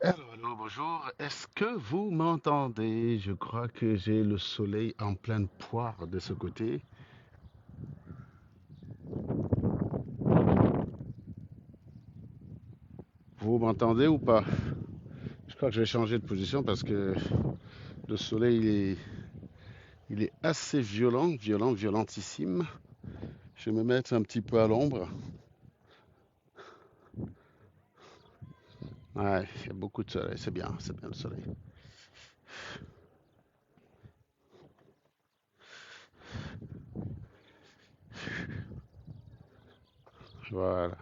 Allô, bonjour. Est-ce que vous m'entendez? Je crois que j'ai le soleil en pleine poire de ce côté. Vous m'entendez ou pas? Je crois que je vais changer de position parce que le soleil il est assez violentissime. Je vais me mettre un petit peu à l'ombre. Ouais, il y a beaucoup de soleil, c'est bien le soleil. Voilà.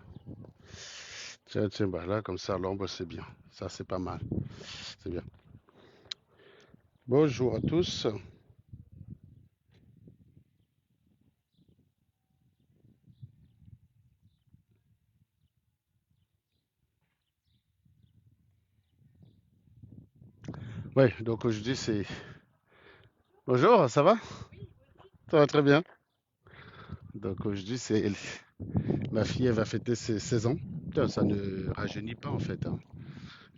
Tiens, tiens, bah là, comme ça, l'ombre, c'est bien. Ça, c'est pas mal. C'est bien. Bonjour à tous. Ouais, donc aujourd'hui, c'est... Bonjour, ça va? Ça va très bien. Donc aujourd'hui, c'est ma fille, elle va fêter ses 16 ans. Putain, ça ne rajeunit pas en fait, hein.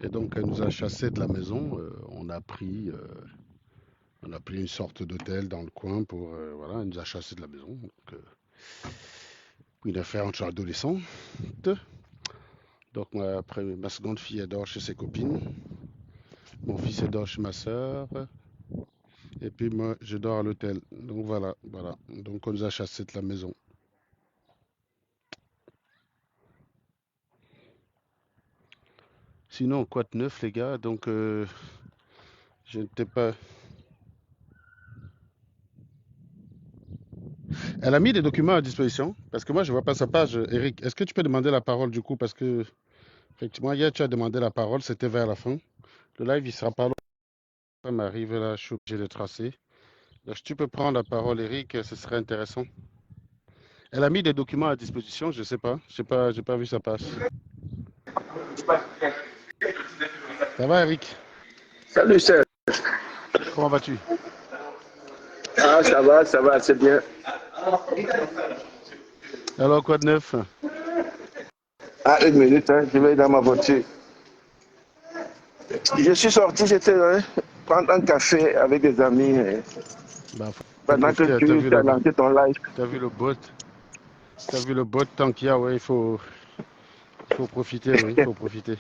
Et donc elle nous a chassés de la maison. On a pris une sorte d'hôtel dans le coin pour voilà, elle nous a chassés de la maison. Donc, une affaire entre adolescents. Donc moi, après ma seconde fille elle dort chez ses copines. Mon fils il dort chez ma soeur. Et puis moi je dors à l'hôtel. Donc voilà, voilà. Donc on nous a chassés de la maison. Sinon quoi de neuf les gars? Donc je n'étais pas. Elle a mis des documents à disposition parce que moi je vois pas sa page. Eric, est-ce que tu peux demander la parole du coup parce que effectivement hier tu as demandé la parole, c'était vers la fin. Le live il sera pas long. Ça m'arrive là, je suis obligé de tracer. Donc si tu peux prendre la parole Eric, ce serait intéressant. Elle a mis des documents à disposition, je sais pas, j'ai pas vu sa page. Ça va Eric? Salut Serge. Comment vas-tu? Ah, ça va, c'est bien. Alors quoi de neuf? Ah, une minute, hein, je vais dans ma voiture. Je suis sorti, j'étais prendre un café avec des amis Bah faut pendant que profiter, tu as lancé ton live. t'as vu le bot, t'as vu le bot tant qu'il y a, ouais, il faut profiter, oui, il faut profiter.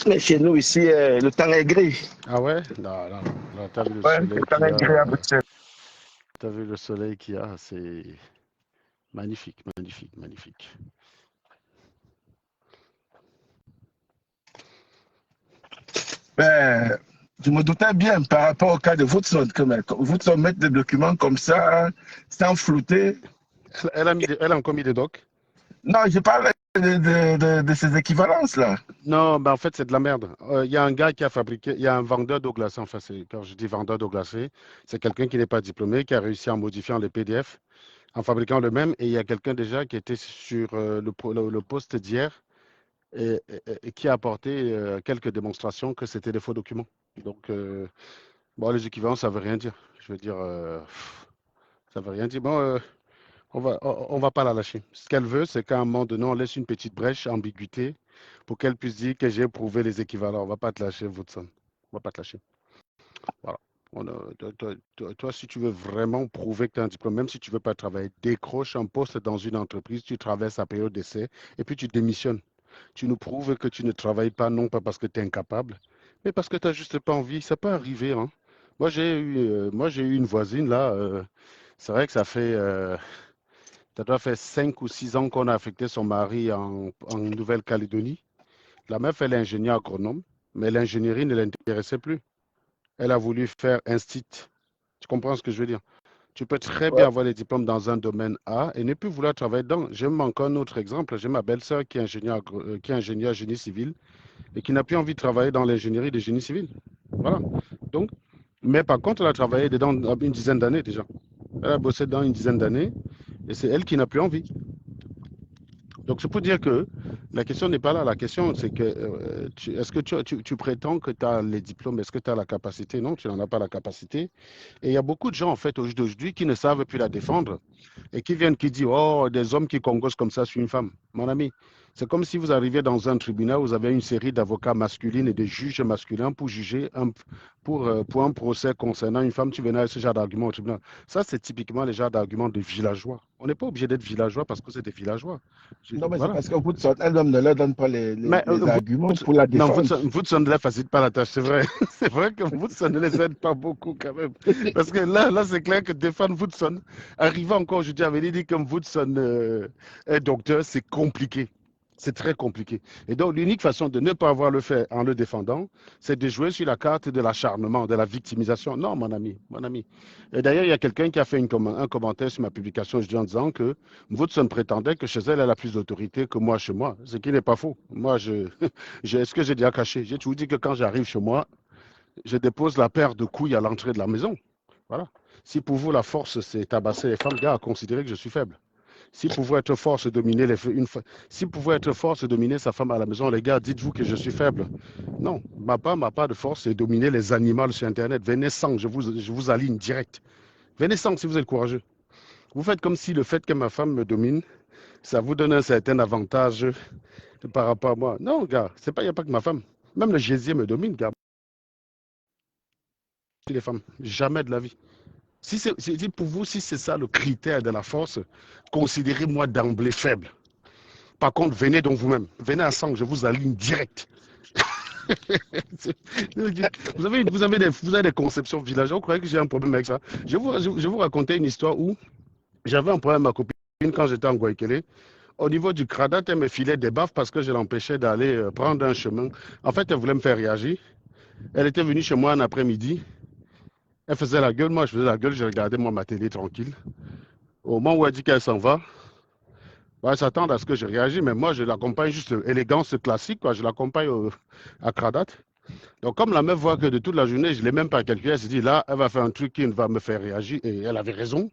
Mais chez nous ici, le temps est gris. Ah ouais? Non, non, non. Là, t'as vu le Ouais, le soleil temps qu'il y est a. gris à Bruxelles. T'as vu le soleil qu'il y a, c'est magnifique, magnifique, magnifique. Ben, je me doutais bien par rapport au cas de Woodson que Woodson met des documents comme ça, sans flouter. Elle a encore mis des docs. Non, je parle de ces équivalences-là. Non, ben en fait, c'est de la merde. Il y a un gars qui a fabriqué, il y a un vendeur d'eau glacée. Enfin, quand je dis vendeur d'eau glacée, c'est quelqu'un qui n'est pas diplômé, qui a réussi en modifiant les PDF, en fabriquant le même. Et il y a quelqu'un déjà qui était sur le poste d'hier et qui a apporté quelques démonstrations que c'était des faux documents. Donc, bon, les équivalents, ça veut rien dire. Je veux dire, ça veut rien dire. Bon, on va pas la lâcher. Ce qu'elle veut, c'est qu'à un moment donné, on laisse une petite brèche, ambiguïté, pour qu'elle puisse dire que j'ai prouvé les équivalents. On va pas te lâcher, Woodson. On va pas te lâcher. Voilà. Toi, si tu veux vraiment prouver que tu as un diplôme, même si tu veux pas travailler, décroche un poste dans une entreprise, tu traverses la période d'essai et puis tu démissionnes. Tu nous prouves que tu ne travailles pas, non pas parce que tu es incapable, mais parce que tu n'as juste pas envie. Ça peut arriver, hein. Moi, j'ai eu une voisine là. C'est vrai que ça doit faire 5 ou 6 ans qu'on a affecté son mari en Nouvelle-Calédonie. La meuf, elle est ingénieure agronome, mais l'ingénierie ne l'intéressait plus. Elle a voulu faire instit. Tu comprends ce que je veux dire? Tu peux très bien Ouais. avoir les diplômes dans un domaine A et ne plus vouloir travailler dedans. J'ai même encore un autre exemple. J'ai ma belle-sœur qui est ingénieure génie civil et qui n'a plus envie de travailler dans l'ingénierie de génie civil. Voilà. Donc, mais par contre, elle a travaillé dedans une dizaine d'années déjà. Elle a bossé dedans une dizaine d'années et c'est elle qui n'a plus envie. Donc, c'est pour dire que la question n'est pas là. La question, c'est que est-ce que tu prétends que tu as les diplômes? Est-ce que tu as la capacité? Non, tu n'en as pas la capacité. Et il y a beaucoup de gens, en fait, aujourd'hui, qui ne savent plus la défendre et qui viennent, qui disent, oh, des hommes qui congossent comme ça sur une femme. Mon ami, C'est comme si vous arriviez dans un tribunal, vous avez une série d'avocats masculins et de juges masculins pour juger pour un procès concernant une femme. Tu venais avec ce genre d'argument au tribunal. Ça, c'est typiquement les genres d'arguments de villageois. On n'est pas obligé d'être villageois parce que c'est des villageois. Non, mais c'est Voilà. parce que Woodson elle-même ne leur donne pas Mais les arguments pour la non, défendre. Woodson ne les facilite pas la tâche, c'est vrai. C'est vrai que Woodson ne les aide pas beaucoup quand même. Parce que là c'est clair que défendre Woodson, arriver encore aujourd'hui à venir dire que Woodson est docteur, c'est compliqué. C'est très compliqué. Et donc, l'unique façon de ne pas avoir le fait en le défendant, c'est de jouer sur la carte de l'acharnement, de la victimisation. Non, mon ami, mon ami. Et d'ailleurs, il y a quelqu'un qui a fait un commentaire sur ma publication aujourd'hui en disant que Woodson prétendait que chez elle, elle a plus d'autorité que moi chez moi, ce qui n'est pas faux. Moi, est-ce que j'ai déjà caché? J'ai toujours dit que quand j'arrive chez moi, je dépose la paire de couilles à l'entrée de la maison. Voilà. Si pour vous, la force, c'est tabasser les femmes, gars, considérez que je suis faible. Si pouvait être force de dominer si pouvait être force de dominer sa femme à la maison, les gars, dites-vous que je suis faible. Non, ma part de force, c'est dominer les animaux sur Internet. Venez sans, je vous aligne direct. Venez sans si vous êtes courageux. Vous faites comme si le fait que ma femme me domine, ça vous donne un certain avantage par rapport à moi. Non, gars, il n'y a pas que ma femme. Même le gésier me domine, gars. Les femmes, jamais de la vie. Si pour vous, si c'est ça le critère de la force, considérez-moi d'emblée faible. Par contre, venez donc vous-même. Venez ensemble, je vous aligne direct. Vous avez des conceptions villageoises. Vous croyez que j'ai un problème avec ça? Je vais vous raconter une histoire où j'avais un problème avec ma copine quand j'étais en Guayaquil. Au niveau du cradat, elle me filait des baffes parce que je l'empêchais d'aller prendre un chemin. En fait, elle voulait me faire réagir. Elle était venue chez moi un après-midi. Elle faisait la gueule, moi je faisais la gueule, je regardais moi ma télé tranquille. Au moment où elle dit qu'elle s'en va, bah, elle s'attend à ce que je réagisse, mais moi je l'accompagne juste élégance classique, quoi. Je l'accompagne à Cradat. Donc comme la meuf voit que de toute la journée, je ne l'ai même pas calculé, elle se dit là, elle va faire un truc qui va me faire réagir, et elle avait raison.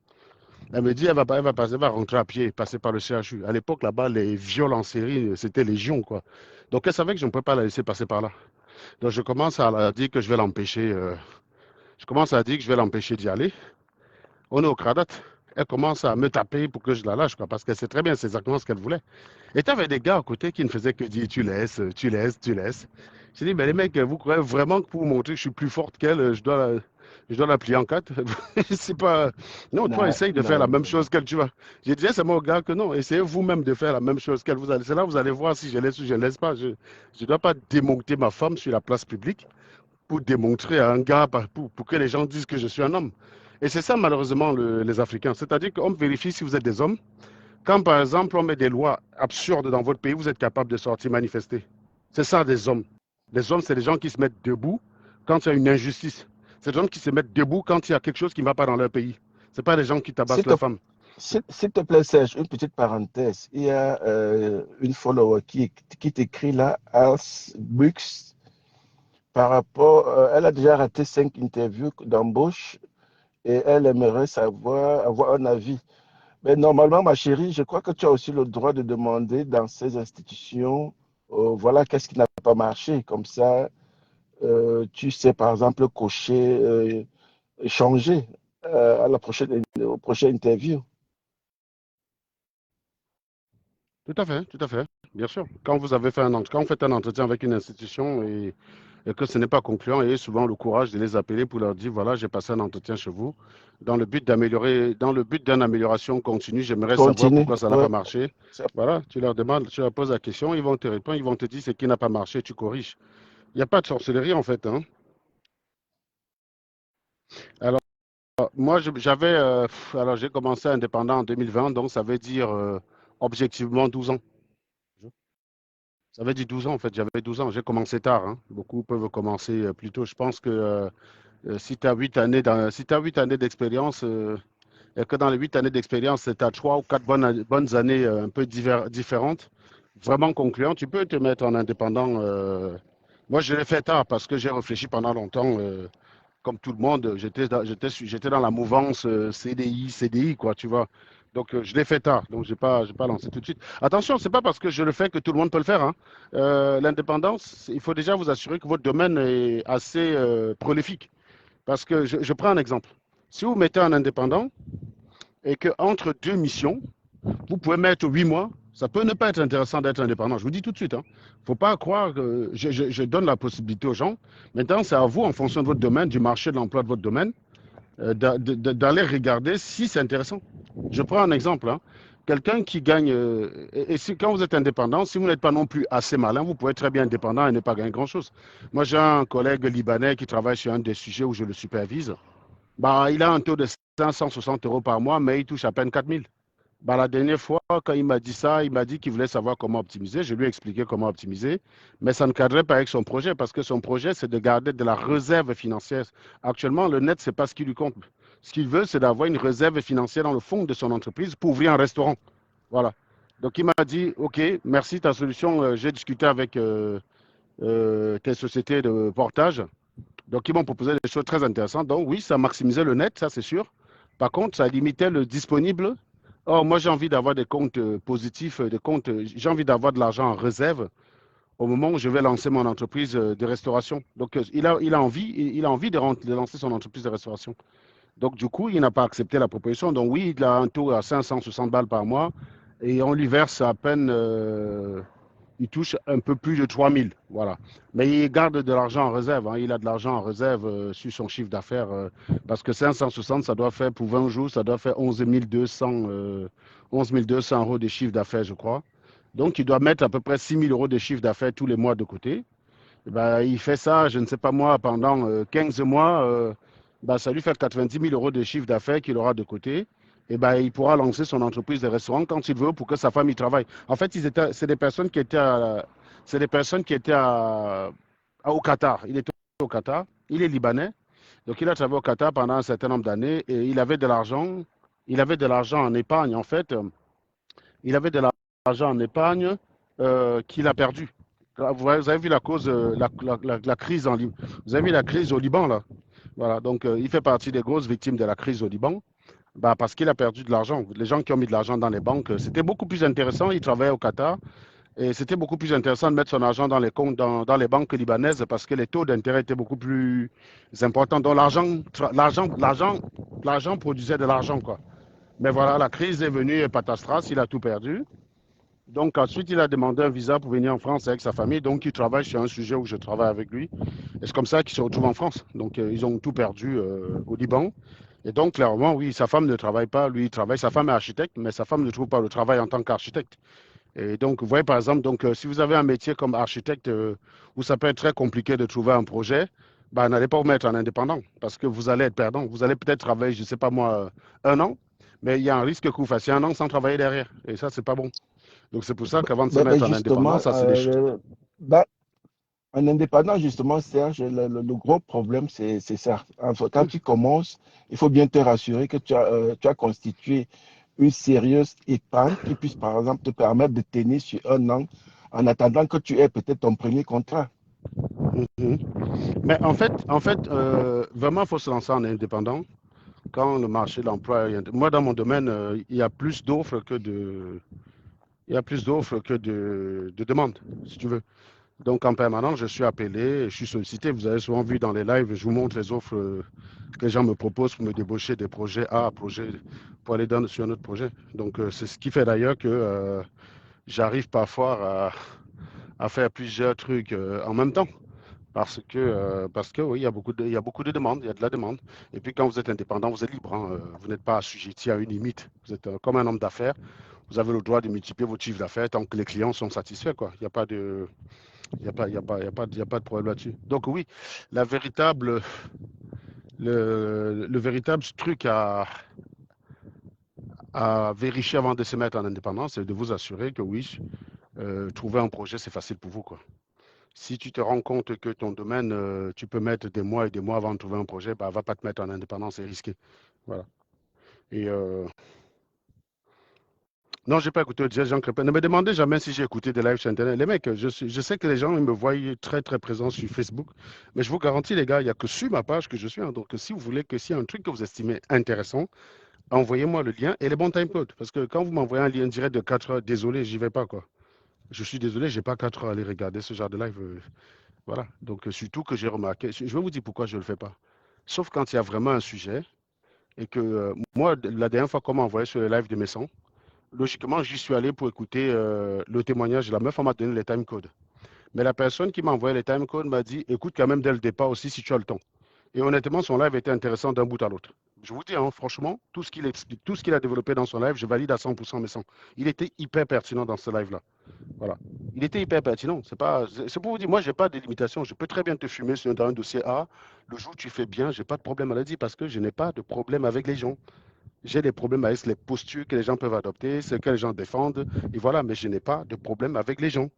Elle me dit, elle va rentrer à pied, passer par le CHU. À l'époque, là-bas, les viols en série, c'était légion, quoi. Donc elle savait que je ne pouvais pas la laisser passer par là. Donc je commence à la dire que je vais l'empêcher. Je commence à dire que je vais l'empêcher d'y aller. On est au Cradat. Elle commence à me taper pour que je la lâche, quoi, parce qu'elle sait très bien c'est exactement ce qu'elle voulait. Et tu avais des gars à côté qui ne faisaient que dire tu laisses, tu laisses, tu laisses. J'ai dit, mais les mecs, vous croyez vraiment que pour vous montrer que je suis plus forte qu'elle, je dois la plier en quatre? C'est pas. Non, toi, Non, essaye de faire la non, même non. chose qu'elle, tu vois. J'ai dit c'est mon gars que non, essayez vous-même de faire la même chose qu'elle. C'est là que vous allez voir si je laisse ou je ne laisse pas. Je ne dois pas démonter ma femme sur la place publique pour démontrer à un gars, pour que les gens disent que je suis un homme. Et c'est ça, malheureusement, les Africains. C'est-à-dire qu'on vérifie si vous êtes des hommes. Quand, par exemple, on met des lois absurdes dans votre pays, vous êtes capable de sortir manifester. C'est ça, des hommes. Les hommes, c'est des gens qui se mettent debout quand il y a une injustice. C'est des gens qui se mettent debout quand il y a quelque chose qui ne va pas dans leur pays. Ce pas des gens qui S'il tabassent te, leurs femmes. s'il te plaît, Serge, une petite parenthèse. Il y a une follower qui t'écrit là, Ars Bux, par rapport, elle a déjà raté 5 interviews d'embauche et elle aimerait avoir un avis. Mais normalement, ma chérie, je crois que tu as aussi le droit de demander dans ces institutions, voilà, qu'est-ce qui n'a pas marché. Comme ça, tu sais, par exemple, cocher, changer à au prochain interview. Tout à fait, bien sûr. Quand vous avez fait quand vous faites un entretien avec une institution et que ce n'est pas concluant, ayez souvent le courage de les appeler pour leur dire, voilà, j'ai passé un entretien chez vous. Dans le but d'une amélioration continue, j'aimerais savoir Continue. pourquoi ça n'a Ouais. pas marché. Voilà, tu leur demandes, tu leur poses la question, ils vont te répondre, ils vont te dire ce qui n'a pas marché, tu corriges. Il n'y a pas de sorcellerie en fait, hein. Alors, moi, alors j'ai commencé indépendant en 2020, donc ça veut dire objectivement 12 ans. Ça veut dire 12 ans en fait, j'avais 12 ans, j'ai commencé tard, hein. Beaucoup peuvent commencer plus tôt. Je pense que si tu as 8 années si tu 8 années d'expérience, et que dans les 8 années d'expérience, tu as 3 ou 4 bonnes années un peu différentes, vraiment concluantes, tu peux te mettre en indépendant. Moi, je l'ai fait tard parce que j'ai réfléchi pendant longtemps. Comme tout le monde, j'étais dans la mouvance CDI, quoi, tu vois. Donc, je l'ai fait tard, donc j'ai pas lancé tout de suite. Attention, c'est pas parce que je le fais que tout le monde peut le faire, hein. L'indépendance, il faut déjà vous assurer que votre domaine est assez prolifique. Parce que je prends un exemple. Si vous mettez un indépendant et que entre deux missions, vous pouvez mettre 8 mois, Ça peut ne pas être intéressant d'être indépendant. Je vous dis tout de suite. Il ne faut pas croire que je donne la possibilité aux gens. Maintenant, c'est à vous, en fonction de votre domaine, du marché de l'emploi de votre domaine, d'aller regarder si c'est intéressant. Je prends un exemple. Quelqu'un qui gagne, quand vous êtes indépendant, si vous n'êtes pas non plus assez malin, vous pouvez être très bien indépendant et ne pas gagner grand-chose. Moi, j'ai un collègue libanais qui travaille sur un des sujets où je le supervise. Bah, il a un taux de 560 euros par mois, mais il touche à peine 4 000. Bah, la dernière fois, quand il m'a dit ça, il m'a dit qu'il voulait savoir comment optimiser. Je lui ai expliqué comment optimiser, mais ça ne cadrait pas avec son projet parce que son projet, c'est de garder de la réserve financière. Actuellement, le net, c'est pas ce qui lui compte. Ce qu'il veut, c'est d'avoir une réserve financière dans le fond de son entreprise pour ouvrir un restaurant. Voilà. Donc, il m'a dit, OK, merci, ta solution. J'ai discuté avec tes sociétés de portage. Donc, ils m'ont proposé des choses très intéressantes. Donc, oui, ça maximisait le net, ça, c'est sûr. Par contre, ça limitait le disponible. Or, moi, j'ai envie d'avoir des comptes positifs, des comptes, j'ai envie d'avoir de l'argent en réserve au moment où je vais lancer mon entreprise de restauration. Donc, il a envie de lancer son entreprise de restauration. Donc, du coup, il n'a pas accepté la proposition. Donc, oui, il a un taux à 560 balles par mois et on lui verse à peine, il touche un peu plus de 3 000. Voilà. Mais il garde de l'argent en réserve. Il a de l'argent en réserve sur son chiffre d'affaires parce que 560, ça doit faire pour 20 jours, ça doit faire 11 200 euros de chiffre d'affaires, je crois. Donc, il doit mettre à peu près 6 000 euros de chiffre d'affaires tous les mois de côté. Et ben, il fait ça, je ne sais pas moi, pendant 15 mois. Ben, ça lui fait 90 000 euros de chiffre d'affaires qu'il aura de côté. Et ben, il pourra lancer son entreprise de restaurant quand il veut pour que sa femme y travaille. En fait, c'est des personnes qui étaient, c'est des personnes qui étaient au Qatar. Il était au Qatar. Il est libanais. Donc, il a travaillé au Qatar pendant un certain nombre d'années et il avait de l'argent. Il avait de l'argent en épargne. En fait, il avait de l'argent en épargne qu'il a perdu. Vous avez vu la cause, la crise vous avez vu la crise au Liban, là. Voilà, donc il fait partie des grosses victimes de la crise au Liban. Bah, parce qu'il a perdu de l'argent. Les gens qui ont mis de l'argent dans les banques, c'était beaucoup plus intéressant. Il travaillait au Qatar et c'était beaucoup plus intéressant de mettre son argent dans les comptes, dans les banques libanaises parce que les taux d'intérêt étaient beaucoup plus importants. Donc l'argent produisait de l'argent, quoi. Mais voilà, la crise est venue et patatras, il a tout perdu. Donc ensuite, il a demandé un visa pour venir en France avec sa famille. Donc il travaille sur un sujet où je travaille avec lui. Et c'est comme ça qu'il se retrouve en France. Donc ils ont tout perdu au Liban. Et donc clairement, oui, sa femme ne travaille pas. Lui, il travaille. Sa femme est architecte, mais sa femme ne trouve pas le travail en tant qu'architecte. Et donc, vous voyez, par exemple, donc, si vous avez un métier comme architecte où ça peut être très compliqué de trouver un projet, bah, n'allez pas vous mettre en indépendant parce que vous allez être perdant. Vous allez peut-être travailler, je ne sais pas moi, un an, mais il y a un risque que vous fassiez un an sans travailler derrière. Et ça, c'est pas bon. Donc, c'est pour ça qu'avant de se mettre en indépendant, Justement, ça, c'est des choses. bah, en indépendant, justement, Serge, le gros problème, c'est ça. Enfin, quand tu commences, il faut bien te rassurer que tu as constitué une sérieuse épargne qui puisse, par exemple, te permettre de tenir sur un an en attendant que tu aies peut-être ton premier contrat. Mhm. Mais en fait, vraiment, il faut se lancer en indépendant quand le marché de l'emploi Moi, dans mon domaine, il y a plus d'offres que de demandes, si tu veux. Donc, en permanence, je suis appelé, je suis sollicité. Vous avez souvent vu dans les lives, je vous montre les offres que les gens me proposent pour me débaucher des projets A à projet pour aller sur un autre projet. Donc, c'est ce qui fait d'ailleurs que j'arrive parfois à faire plusieurs trucs en même temps. Parce que oui, il y a beaucoup de demandes, il y a de la demande. Et puis quand vous êtes indépendant, vous êtes libre. Vous n'êtes pas assujetti à une limite. Vous êtes comme un homme d'affaires. Vous avez le droit de multiplier votre chiffre d'affaires tant que les clients sont satisfaits, quoi. Il n'y a pas de, il y a pas, il y a pas, il y a pas, il y a pas de problème là-dessus. Donc oui, la véritable, le véritable truc à vérifier avant de se mettre en indépendance, c'est de vous assurer que oui, trouver un projet, c'est facile pour vous, quoi. Si tu te rends compte que ton domaine, tu peux mettre des mois et des mois avant de trouver un projet, bah, va pas te mettre en indépendance, c'est risqué. Voilà. Et non, j'ai pas écouté Jean Crépin. Ne me demandez jamais si j'ai écouté des lives sur Internet. Les mecs, je sais que les gens ils me voient très très présent sur Facebook, mais je vous garantis, les gars, il n'y a que sur ma page que je suis. Donc, si vous voulez que s'il y a un truc que vous estimez intéressant, envoyez-moi le lien et les bons timecode. Parce que quand vous m'envoyez un lien direct de 4 heures, désolé, j'y vais pas, quoi. Je suis désolé, j'ai pas 4 heures à aller regarder ce genre de live. Voilà. Donc, surtout que j'ai remarqué, je vais vous dire pourquoi je ne le fais pas. Sauf quand il y a vraiment un sujet et que moi, la dernière fois qu'on m'a envoyé sur le live de Messon, logiquement, j'y suis allé pour écouter le témoignage de la meuf. On m'a donné les timecodes. Mais la personne qui m'a envoyé les timecodes m'a dit, écoute quand même dès le départ aussi si tu as le temps. Et honnêtement, son live était intéressant d'un bout à l'autre. Je vous dis, hein, franchement, tout ce qu'il explique, tout ce qu'il a développé dans son live, je valide à 100% mes 100. Il était hyper pertinent dans ce live-là. Voilà. Il était hyper pertinent. C'est pour vous dire, moi, je n'ai pas de limitation. Je peux très bien te fumer dans un dossier A. Le jour où tu fais bien, je n'ai pas de problème à le dire parce que je n'ai pas de problème avec les gens. J'ai des problèmes avec les postures que les gens peuvent adopter, ce que les gens défendent. Et voilà, mais je n'ai pas de problème avec les gens.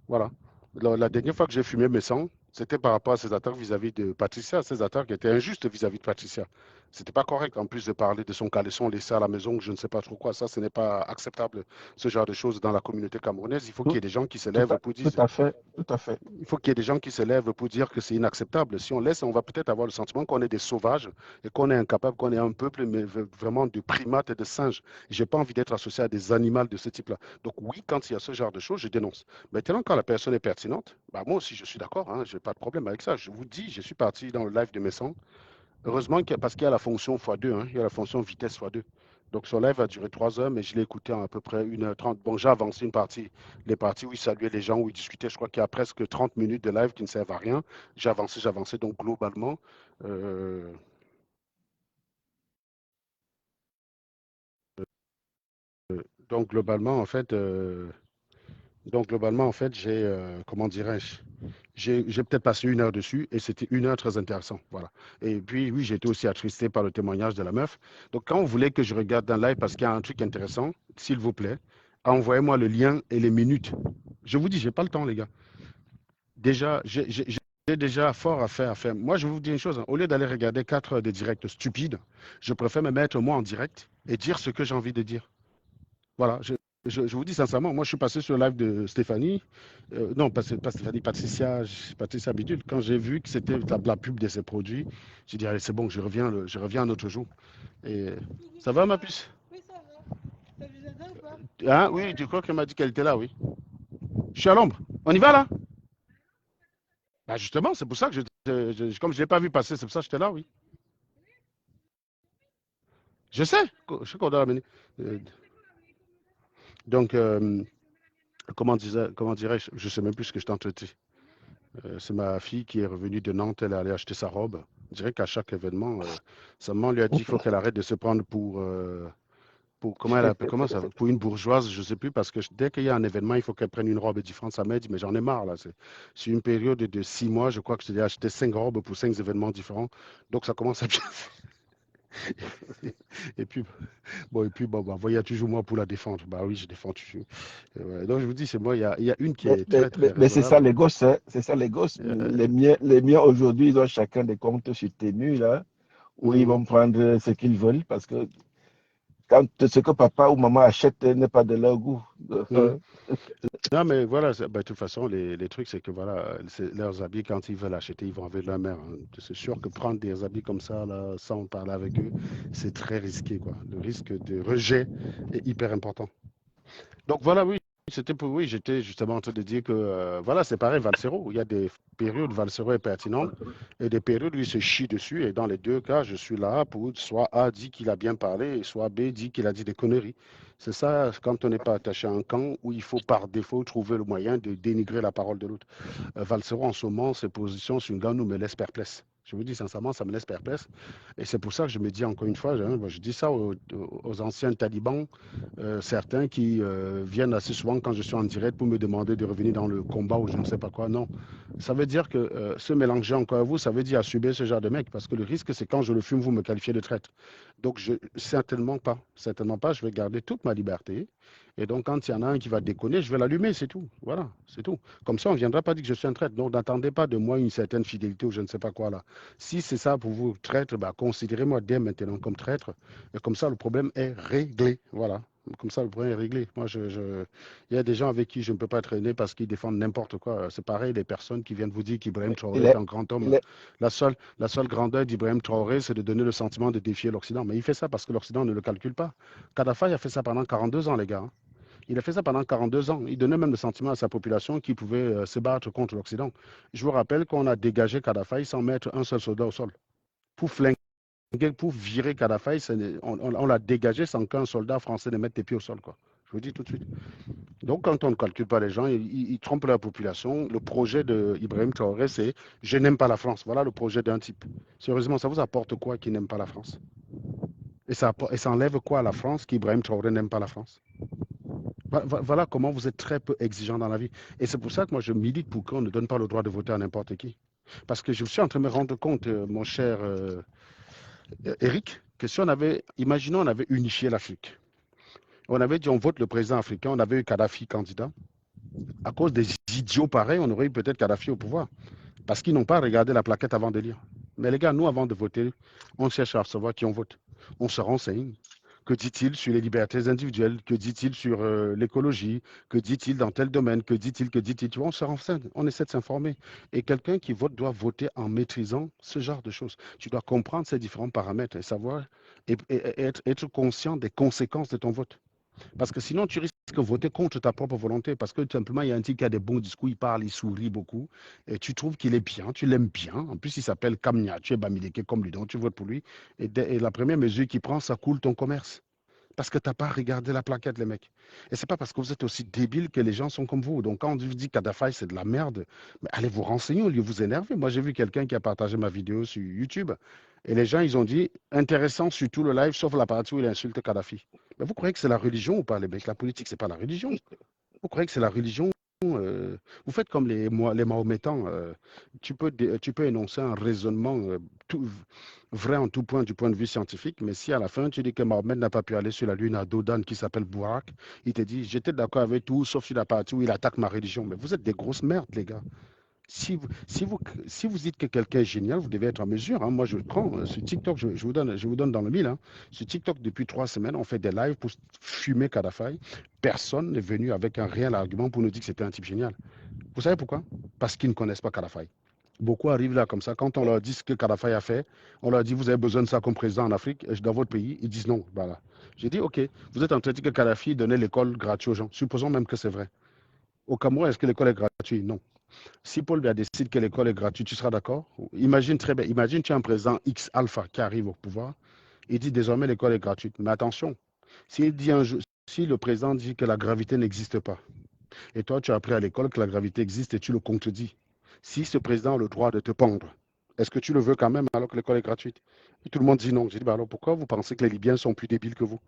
Voilà. La dernière fois que j'ai fumé mes sangs, c'était par rapport à ces attaques vis-à-vis de Patricia, ces attaques étaient injustes vis-à-vis de Patricia. C'était pas correct, en plus de parler de son caleçon laissé à la maison, je ne sais pas trop quoi. Ça, ce n'est pas acceptable, ce genre de choses dans la communauté camerounaise. Il faut qu'il y Tout, ait des gens qui se tout lèvent à, pour dire, tout à fait, tout à fait. il faut qu'il y ait des gens qui se lèvent pour dire que c'est inacceptable. Si on laisse, on va peut-être avoir le sentiment qu'on est des sauvages et qu'on est incapable, qu'on est un peuple, mais vraiment de primates et de singes. Je n'ai pas envie d'être associé à des animaux de ce type-là. Donc oui, quand il y a ce genre de choses, je dénonce. Maintenant, quand la personne est pertinente, bah moi aussi je suis d'accord, hein, je n'ai pas de problème avec ça. Je vous dis, je suis parti dans le live de Messan. Heureusement, parce qu'il y a la fonction x2, hein, il y a la fonction vitesse x2. Donc son live a duré 3 heures, mais je l'ai écouté en à peu près 1h30. Bon, j'ai avancé une partie, les parties où il saluait les gens, où il discutait. Je crois qu'il y a presque 30 minutes de live qui ne servent à rien. J'ai avancé. Donc globalement, euh, donc globalement, en fait, j'ai, comment dirais-je, j'ai peut-être passé 1 heure dessus et c'était 1 heure très intéressant. Voilà. Et puis, oui, j'ai été aussi attristé par le témoignage de la meuf. Donc, quand vous voulez que je regarde un live parce qu'il y a un truc intéressant, s'il vous plaît, envoyez-moi le lien et les minutes. Je vous dis, j'ai pas le temps, les gars. Déjà, j'ai déjà fort à faire. Moi, je vais vous dire une chose, hein. Au lieu d'aller regarder 4 heures de direct stupides, je préfère me mettre moi en direct et dire ce que j'ai envie de dire. Voilà, je vous dis sincèrement, moi je suis passé sur le live de Stéphanie, non pas Stéphanie, Patricia Bidule. Quand j'ai vu que c'était la pub de ses produits, j'ai dit allez c'est bon, je reviens un autre jour. Et ça va ma puce? Oui, ça va. T'as vu Zada ou pas? Hein, oui, tu crois qu'elle m'a dit qu'elle était là, oui. Je suis à l'ombre. On y va là? Bah justement, c'est pour ça que comme je ne l'ai pas vu passer, c'est pour ça que j'étais là, oui. Je sais qu'on doit l'amener. Euh, donc, comment dirais-je, je ne sais même plus ce que je t'entretais. C'est ma fille qui est revenue de Nantes, elle est allée acheter sa robe. Je dirais qu'à chaque événement, sa maman lui a dit qu'il faut qu'elle arrête de se prendre comment elle appelle, comment ça, pour une bourgeoise, je ne sais plus, parce que dès qu'il y a un événement, il faut qu'elle prenne une robe différente. Ça m'a dit, mais j'en ai marre là. C'est une période de 6 mois, je crois que je t'ai acheté 5 robes pour 5 événements différents. Donc ça commence à bien. Et puis, bon, il y a toujours moi pour la défendre. Bah oui, je défends toujours. Ouais. Donc je vous dis, c'est moi, il y a une qui est très, très Mais c'est ça raisonnable. les gosses, hein. C'est ça les gosses. Euh, Les miens aujourd'hui, ils ont chacun des comptes sur Temu, là, où ils hum, vont prendre ce qu'ils veulent parce que quand ce que papa ou maman achète n'est pas de leur goût. hum. Non, mais voilà, de toute façon, les trucs, c'est que voilà, leurs habits, quand ils veulent acheter, ils vont avec leur mère, hein. C'est sûr que prendre des habits comme ça, là, sans parler avec eux, c'est très risqué, quoi. Le risque de rejet est hyper important. Donc voilà, oui, oui, j'étais justement en train de dire que voilà, c'est pareil, Valsero. Il y a des périodes où Valsero est pertinente et des périodes où il se chie dessus. Et dans les deux cas, je suis là pour soit A dit qu'il a bien parlé, et soit B dit qu'il a dit des conneries. C'est ça, quand on n'est pas attaché à un camp où il faut par défaut trouver le moyen de dénigrer la parole de l'autre. Valsero, en ce moment, ses positions sur Ngannou me laissent perplexe. Je vous dis sincèrement, ça me laisse perplexe. Et c'est pour ça que je me dis encore une fois, hein, je dis ça aux anciens talibans, certains qui viennent assez souvent quand je suis en direct pour me demander de revenir dans le combat ou je ne sais pas quoi. Non. Ça veut dire que se mélanger encore à vous, ça veut dire assumer ce genre de mec. Parce que le risque, c'est quand je le fume, vous me qualifiez de traître. Donc, certainement pas, je vais garder toute ma liberté. Et donc, quand il y en a un qui va déconner, je vais l'allumer, c'est tout. Voilà, c'est tout. Comme ça, on ne viendra pas dire que je suis un traître. Donc, n'attendez pas de moi une certaine fidélité ou je ne sais pas quoi là. Si c'est ça pour vous, traître, bah, considérez-moi dès maintenant comme traître. Et comme ça, le problème est réglé. Voilà. Comme ça, le problème est réglé. Moi, il y a des gens avec qui je ne peux pas traîner parce qu'ils défendent n'importe quoi. C'est pareil, les personnes qui viennent vous dire qu'Ibrahim Traoré Il est est, un grand il homme. est, La seule grandeur d'Ibrahim Traoré, c'est de donner le sentiment de défier l'Occident. Mais il fait ça parce que l'Occident ne le calcule pas. Kadhafi a fait ça pendant 42 ans, les gars, hein. Il a fait ça pendant 42 ans. Il donnait même le sentiment à sa population qu'il pouvait se battre contre l'Occident. Je vous rappelle qu'on a dégagé Kadhafi sans mettre un seul soldat au sol. Pour flinguer, pour virer Kadhafi, on l'a dégagé sans qu'un soldat français ne mette les pieds au sol, quoi. Je vous dis tout de suite. Donc, quand on ne calcule pas les gens, ils trompent la population. Le projet d'Ibrahim Traoré, c'est je n'aime pas la France. Voilà le projet d'un type. Sérieusement, ça vous apporte quoi qui n'aime pas la France? Et ça enlève quoi à la France qu'Ibrahim Traoré n'aime pas la France? Voilà comment vous êtes très peu exigeant dans la vie. Et c'est pour ça que moi, je milite pour qu'on ne donne pas le droit de voter à n'importe qui. Parce que je suis en train de me rendre compte, mon cher Eric, que si on avait, imaginons, on avait unifié l'Afrique. On avait dit on vote le président africain, on avait eu Kadhafi candidat. À cause des idiots pareils, on aurait eu peut-être Kadhafi au pouvoir. Parce qu'ils n'ont pas regardé la plaquette avant de lire. Mais les gars, nous, avant de voter, on cherche à savoir qui on vote. On se renseigne. Que dit-il sur les libertés individuelles? Que dit-il sur l'écologie? Que dit-il dans tel domaine? Que dit-il? Que dit-il? Tu vois, on se renseigne, on essaie de s'informer. Et quelqu'un qui vote doit voter en maîtrisant ce genre de choses. Tu dois comprendre ces différents paramètres et savoir et être conscient des conséquences de ton vote. Parce que sinon, tu risques de voter contre ta propre volonté. Parce que tout simplement, il y a un type qui a des bons discours, il parle, il sourit beaucoup. Et tu trouves qu'il est bien, tu l'aimes bien. En plus, il s'appelle Kamnia, tu es Bamileke comme lui, donc tu votes pour lui. Et la première mesure qu'il prend, ça coule ton commerce. Parce que tu n'as pas regardé la plaquette, les mecs. Et c'est pas parce que vous êtes aussi débile que les gens sont comme vous. Donc, quand on vous dit Kadhafi, c'est de la merde, mais allez vous renseigner au lieu de vous énerver. Moi, j'ai vu quelqu'un qui a partagé ma vidéo sur YouTube. Et les gens, ils ont dit intéressant sur tout le live, sauf la partie où il insulte Kadhafi. Mais vous croyez que c'est la religion ou pas, les mecs? La politique, c'est pas la religion. Vous croyez que c'est la religion? Vous faites comme les Mahométans. Tu peux énoncer un raisonnement vrai en tout point du point de vue scientifique, mais si à la fin tu dis que Mahomet n'a pas pu aller sur la lune à Dodan qui s'appelle Bourak, il te dit j'étais d'accord avec tout sauf sur la partie où il attaque ma religion. Mais vous êtes des grosses merdes, les gars. Si vous dites que quelqu'un est génial, vous devez être en mesure. Hein. Moi, je prends sur TikTok, je vous donne dans le mille. Hein. Sur TikTok, depuis 3 semaines, on fait des lives pour fumer Kadhafi. Personne n'est venu avec un réel argument pour nous dire que c'était un type génial. Vous savez pourquoi? Parce qu'ils ne connaissent pas Kadhafi. Beaucoup arrivent là comme ça. Quand on leur dit ce que Kadhafi a fait, on leur dit vous avez besoin de ça comme président en Afrique, dans votre pays. Ils disent non. Voilà. J'ai dit ok, vous êtes en train de dire que Kadhafi donnait l'école gratuite aux gens. Supposons même que c'est vrai. Au Cameroun, est-ce que l'école est gratuite? Non. Si Paul Biya décide que l'école est gratuite, tu seras d'accord? Imagine très bien, imagine tu as un président X alpha qui arrive au pouvoir, il dit désormais l'école est gratuite. Mais attention, s'il dit un jour, si le président dit que la gravité n'existe pas, et toi tu as appris à l'école que la gravité existe et tu le contredis, si ce président a le droit de te pendre, est-ce que tu le veux quand même alors que l'école est gratuite? Et tout le monde dit non. J'ai dit, bah alors pourquoi vous pensez que les Libyens sont plus débiles que vous?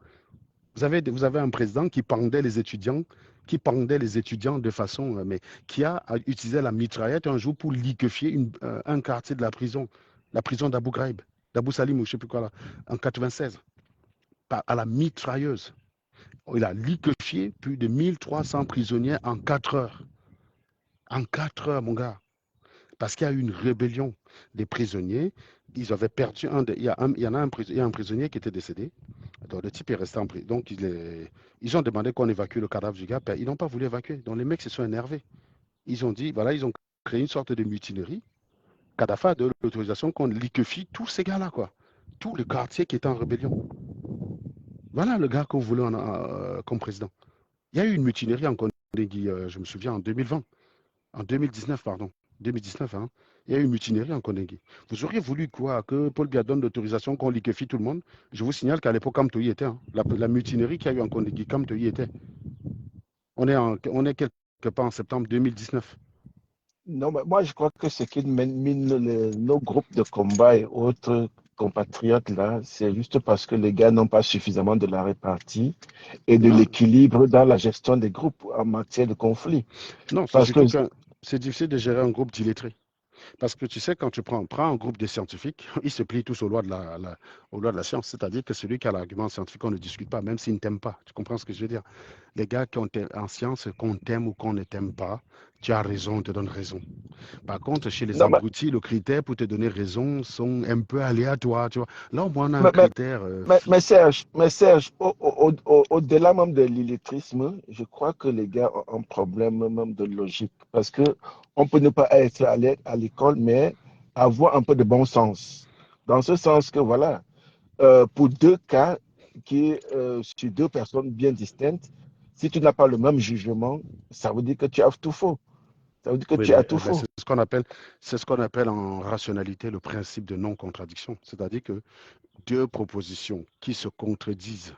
Vous avez un président qui pendait les étudiants de façon, mais qui a utilisé la mitraillette un jour pour liquéfier un quartier de la prison d'Abu Ghraib, d'Abu Salim ou je ne sais plus quoi là, en 96, à la mitrailleuse. Il a liquéfié plus de 1300 prisonniers en 4 heures. En 4 heures, mon gars. Parce qu'il y a eu une rébellion des prisonniers. Ils avaient perdu il y en a un prisonnier qui était décédé. Donc, le type est resté en prison. Donc, ils ont demandé qu'on évacue le cadavre du gars. Ils n'ont pas voulu évacuer. Donc, les mecs se sont énervés. Ils ont dit, voilà, ils ont créé une sorte de mutinerie. Kadhafi a donné l'autorisation qu'on liquéfie tous ces gars-là, quoi. Tout le quartier qui était en rébellion. Voilà le gars qu'on voulait comme président. Il y a eu une mutinerie en Kondégui, je me souviens, en 2020. En 2019, pardon. 2019, hein. Il y a eu une mutinerie en Kondengui. Vous auriez voulu quoi? Que Paul Biya donne l'autorisation qu'on liquéfie tout le monde? Je vous signale qu'à l'époque, Kamtoyi était. Hein. La mutinerie qu'il y a eu en Kondengui, Kamtoyi était. On est quelque part en septembre 2019. Non, mais moi, je crois que ce qui mine nos groupes de combat et autres compatriotes, là, c'est juste parce que les gars n'ont pas suffisamment de la répartie et de Non, l'équilibre dans la gestion des groupes en matière de conflit. non, c'est Parce que, surtout que c'est difficile de gérer un groupe d'illettrés. Parce que tu sais, quand tu prends un groupe de scientifiques, ils se plient tous aux lois aux lois de la science. C'est-à-dire que celui qui a l'argument scientifique, on ne discute pas, même s'il ne t'aime pas. Tu comprends ce que je veux dire? Les gars qui ont en science, qu'on t'aime ou qu'on ne t'aime pas, tu as raison, on te donne raison. Par contre, chez les non, abrutis, le critère pour te donner raison sont un peu aléatoires, tu vois. Là, au moins, on a un mais, mais, critère mais Serge, au-delà même de l'illettrisme, je crois que les gars ont un problème même de logique. Parce que on peut ne pas être à l'école, mais avoir un peu de bon sens. Dans ce sens que, voilà, pour deux cas sur deux personnes bien distinctes, si tu n'as pas le même jugement, ça veut dire que tu as tout faux. Ça veut dire que oui, tu as mais tout faux. c'est ce qu'on appelle en rationalité le principe de non-contradiction. C'est-à-dire que deux propositions qui se contredisent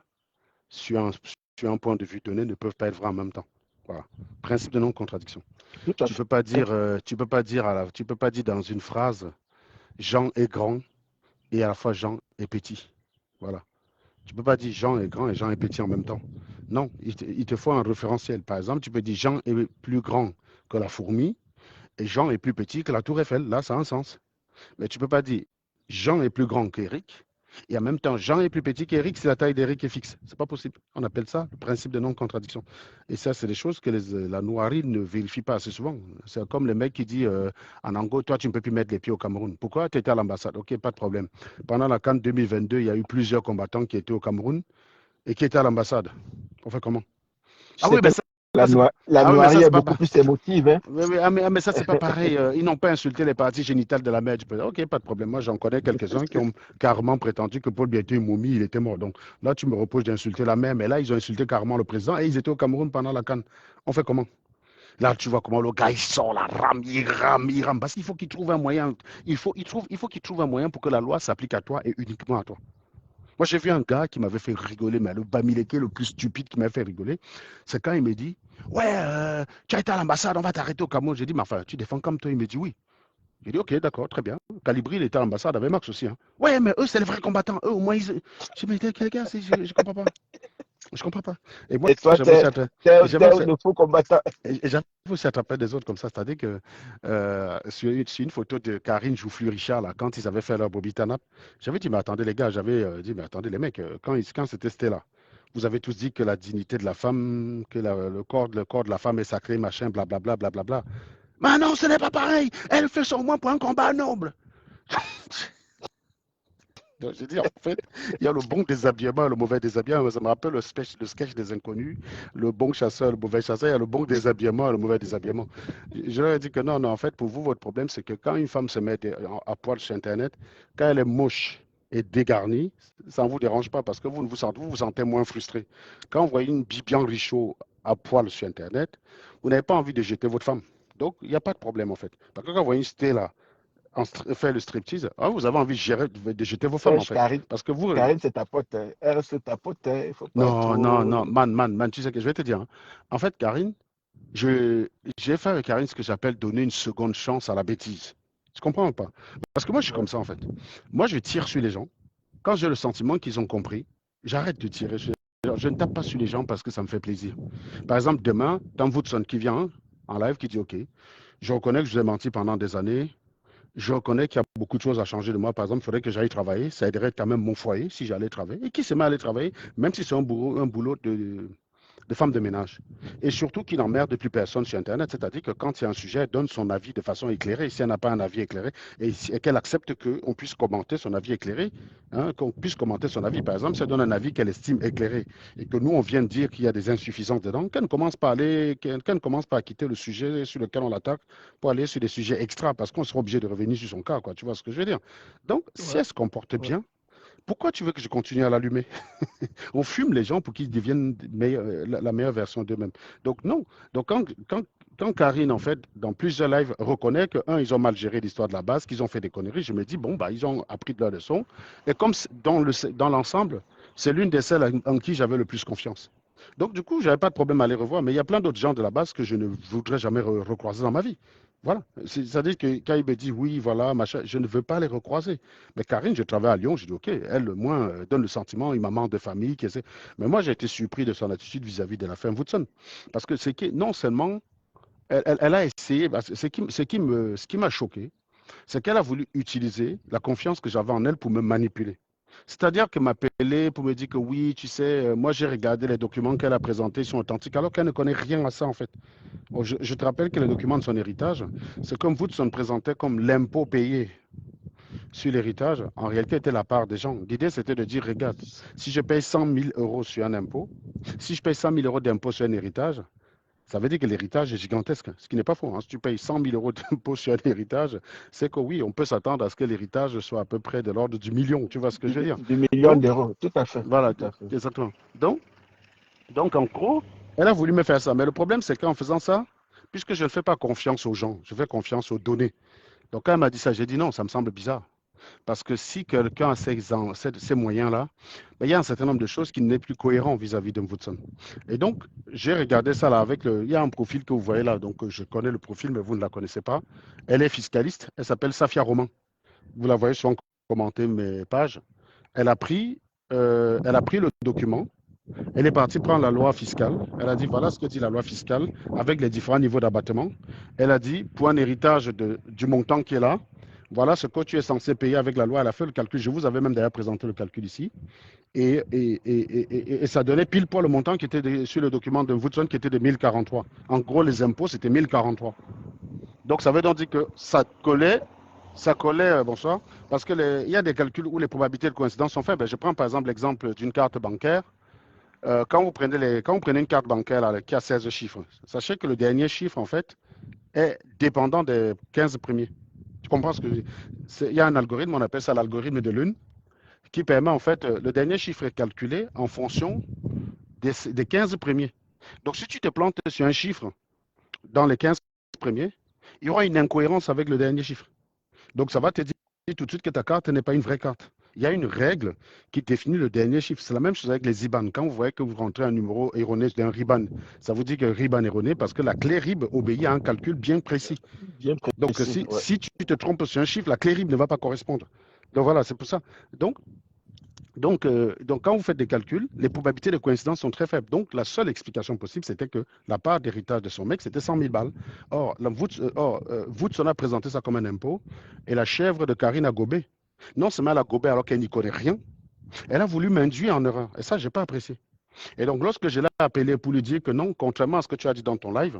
sur sur un point de vue donné ne peuvent pas être vrais en même temps. Voilà. Principe de non-contradiction. Tout à Tu fait. peux pas dire, tu peux pas dire dans une phrase Jean est grand et à la fois Jean est petit. Voilà. Tu peux pas dire Jean est grand et Jean est petit en même temps. Non, il te faut un référentiel. Par exemple, tu peux dire Jean est plus grand que la fourmi et Jean est plus petit que la tour Eiffel. Là, ça a un sens. Mais tu peux pas dire Jean est plus grand qu'Éric et en même temps Jean est plus petit qu'Éric si la taille d'Éric est fixe. C'est pas possible. On appelle ça le principe de non-contradiction. Et ça, c'est des choses que la noirie ne vérifie pas assez souvent. C'est comme le mec qui dit en Ango, toi, tu ne peux plus mettre les pieds au Cameroun. Pourquoi? Tu étais à l'ambassade. Ok, pas de problème. Pendant la CAN 2022, il y a eu plusieurs combattants qui étaient au Cameroun et qui étaient à l'ambassade. On fait comment? Ah oui, C'est mais que la, c'est pas... la Ah oui, mais ça, noirie est c'est pas... beaucoup plus émotive. Hein. Oui, oui, mais ça, c'est pas pareil. Ils n'ont pas insulté les parties génitales de la mère du président. Ok, pas de problème. Moi, j'en connais quelques-uns qui ont carrément prétendu que Paul Biya était une momie, il était mort. Donc là, tu me reproches d'insulter la mère, mais là, ils ont insulté carrément le président et ils étaient au Cameroun pendant la CAN. On fait comment? Là, tu vois comment le gars, il sort la rame, il rame, il rame. Parce qu'il faut qu'il trouve un moyen. Il faut qu'il trouve un moyen pour que la loi s'applique à toi et uniquement à toi. Moi, j'ai vu un gars qui m'avait fait rigoler, mais le Bamileke le plus stupide qui m'a fait rigoler, c'est quand il me dit ouais, tu as été à l'ambassade, on va t'arrêter au Cameroun. J'ai dit, mais enfin, tu défends comme toi. Il me dit oui. J'ai dit, ok, d'accord, très bien. Calibri, il était à l'ambassade avec Max aussi. Hein. Ouais, mais eux, c'est les vrais combattants. Eux, au moins, ils. J'ai dit, mais quel gars, je ne comprends pas. Je comprends pas. Et moi, Et toi, j'avais aussi, j'avais aussi, le faux combattant. et j'avais aussi attrapé des autres comme ça. C'est-à-dire que sur une photo de Karine Joufflu-Richard, là, quand ils avaient fait leur Bobby Tanap, j'avais dit, mais attendez les gars, j'avais dit, mais attendez les mecs, quand c'était Stella, vous avez tous dit que la dignité de la femme, que le corps de la femme est sacré, machin, blablabla, blablabla. Mais non, ce n'est pas pareil. Elle fait son moins pour un combat noble. Donc, j'ai dit, en fait, il y a le bon déshabillement et le mauvais déshabillement. Ça me rappelle le sketch des inconnus, le bon chasseur, le mauvais chasseur. Il y a le bon déshabillement et le mauvais déshabillement. Je leur ai dit que non, non, en fait, pour vous, votre problème, c'est que quand une femme se met à poil sur Internet, quand elle est moche et dégarnie, ça ne vous dérange pas parce que vous vous sentez moins frustré. Quand vous voyez une Bibiane Richaud à poil sur Internet, vous n'avez pas envie de jeter votre femme. Donc, il n'y a pas de problème, en fait. Parce que quand vous voyez une Stella fait le striptease, vous avez envie de jeter vos femmes, en Serge, fait. Parce que vous, Karine, c'est ta pote. Hein. Elle reste ta pote. Hein. Il ne faut pas non, non, non, trop. man, tu sais que je vais te dire. Hein. En fait, Karine, je, j'ai fait avec Karine ce que j'appelle donner une seconde chance à la bêtise. Tu comprends ou pas? Parce que moi, je suis Ouais. comme ça, en fait. Moi, je tire sur les gens. Quand j'ai le sentiment qu'ils ont compris, j'arrête de tirer sur les gens. Je ne tape pas sur les gens parce que ça me fait plaisir. Par exemple, demain, Tom Woodson qui vient en live, qui dit, OK, je reconnais que je vous ai menti pendant des années. Je reconnais qu'il y a beaucoup de choses à changer de moi. Par exemple, il faudrait que j'aille travailler. Ça aiderait quand même mon foyer si j'allais travailler. Et qui se met à aller travailler, même si c'est un boulot de femme de ménage. Et surtout qu'il n'emmerde plus personne sur Internet. C'est-à-dire que quand il y a un sujet, elle donne son avis de façon éclairée. Si elle n'a pas un avis éclairé, et qu'elle accepte qu'on puisse commenter son avis éclairé, hein, qu'on puisse commenter son avis. Par exemple, si elle donne un avis qu'elle estime éclairé et que nous, on vient de dire qu'il y a des insuffisances dedans, qu'elle ne commence pas à qu'elle ne commence pas à quitter le sujet sur lequel on l'attaque pour aller sur des sujets extra parce qu'on sera obligé de revenir sur son cas, quoi. Tu vois ce que je veux dire? Donc, si Ouais. elle se comporte Ouais. bien, pourquoi tu veux que je continue à l'allumer? On fume les gens pour qu'ils deviennent la meilleure version d'eux-mêmes. Donc, non. Donc, quand Karine, en fait, dans plusieurs lives, reconnaît que, un, ils ont mal géré l'histoire de la base, qu'ils ont fait des conneries, je me dis, bon, bah, ils ont appris de leur leçon. Et comme dans l'ensemble, c'est l'une des celles en qui j'avais le plus confiance. Donc, du coup, je n'avais pas de problème à les revoir. Mais il y a plein d'autres gens de la base que je ne voudrais jamais recroiser dans ma vie. Voilà. C'est-à-dire que quand il me dit oui, voilà, machin, je ne veux pas les recroiser. Mais Karine, je travaille à Lyon, je dis OK, elle, au moins, donne le sentiment, il maman de famille. Mais moi, j'ai été surpris de son attitude vis-à-vis de la femme Woodson. Parce que c'est que non seulement elle a essayé, ce qui m'a choqué, c'est qu'elle a voulu utiliser la confiance que j'avais en elle pour me manipuler. C'est-à-dire qu'elle m'appelait pour me dire que oui, tu sais, moi j'ai regardé les documents qu'elle a présentés, ils sont authentiques, alors qu'elle ne connaît rien à ça en fait. Bon, je te rappelle que les documents de son héritage, c'est comme Woodson présentait comme l'impôt payé sur l'héritage, en réalité était la part des gens. L'idée c'était de dire, regarde, si je paye 100 000 euros sur un impôt, si je paye 100 000 euros d'impôt sur un héritage, ça veut dire que l'héritage est gigantesque, ce qui n'est pas faux. Hein. Si tu payes 100 000 euros d'impôt sur un héritage, c'est que oui, on peut s'attendre à ce que l'héritage soit à peu près de l'ordre du million. Tu vois ce que je veux dire? Du million Donc, d'euros. Tout à fait. voilà, Tout à fait. exactement. Donc, en gros, elle a voulu me faire ça. Mais le problème, c'est qu'en faisant ça, puisque je ne fais pas confiance aux gens, je fais confiance aux données. Donc, quand elle m'a dit ça, j'ai dit non, ça me semble bizarre. Parce que si quelqu'un a ces moyens-là, ben, il y a un certain nombre de choses qui n'est plus cohérent vis-à-vis de Woodson. Et donc, j'ai regardé ça là avec le. Il y a un profil que vous voyez là, donc je connais le profil, mais vous ne la connaissez pas. Elle est fiscaliste, elle s'appelle Safia Roman. Vous la voyez souvent commenter mes pages. Elle a pris, elle a pris le document. Elle est partie prendre la loi fiscale. Elle a dit voilà ce que dit la loi fiscale avec les différents niveaux d'abattement. Elle a dit pour un héritage du montant qui est là, voilà ce que tu es censé payer avec la loi. Elle a fait le calcul. Je vous avais même d'ailleurs présenté le calcul ici. Et ça donnait pile poil le montant qui était sur le document de Woodson qui était de 1043. En gros, les impôts, c'était 1043. Donc ça veut donc dire que ça collait, bonsoir, parce qu'il y a des calculs où les probabilités de coïncidence sont faibles. Je prends par exemple l'exemple d'une carte bancaire. Quand vous prenez une carte bancaire là, qui a 16 chiffres, sachez que le dernier chiffre, en fait, est dépendant des 15 premiers. Tu comprends ce que je dis? Il y a un algorithme, on appelle ça l'algorithme de Lune, qui permet, en fait, le dernier chiffre est calculé en fonction des 15 premiers. Donc, si tu te plantes sur un chiffre dans les 15 premiers, il y aura une incohérence avec le dernier chiffre. Donc, ça va te dire tout de suite que ta carte n'est pas une vraie carte. Il y a une règle qui définit le dernier chiffre. C'est la même chose avec les IBAN. Quand vous voyez que vous rentrez un numéro erroné d'un RIBAN, ça vous dit que RIBAN est erroné parce que la clé RIB obéit à un calcul bien précis. Bien Donc, précis, ouais. si tu te trompes sur un chiffre, la clé RIB ne va pas correspondre. Donc, voilà, c'est pour ça. Donc, quand vous faites des calculs, les probabilités de coïncidence sont très faibles. Donc, la seule explication possible, c'était que la part d'héritage de son mec, c'était 100 000 balles. Or, Woodson a présenté ça comme un impôt et la chèvre de Karine a gobé. Non seulement elle a gobé alors qu'elle n'y connaît rien, elle a voulu m'induire en erreur. Et ça, je n'ai pas apprécié. Et donc, lorsque je l'ai appelé pour lui dire que non, contrairement à ce que tu as dit dans ton live,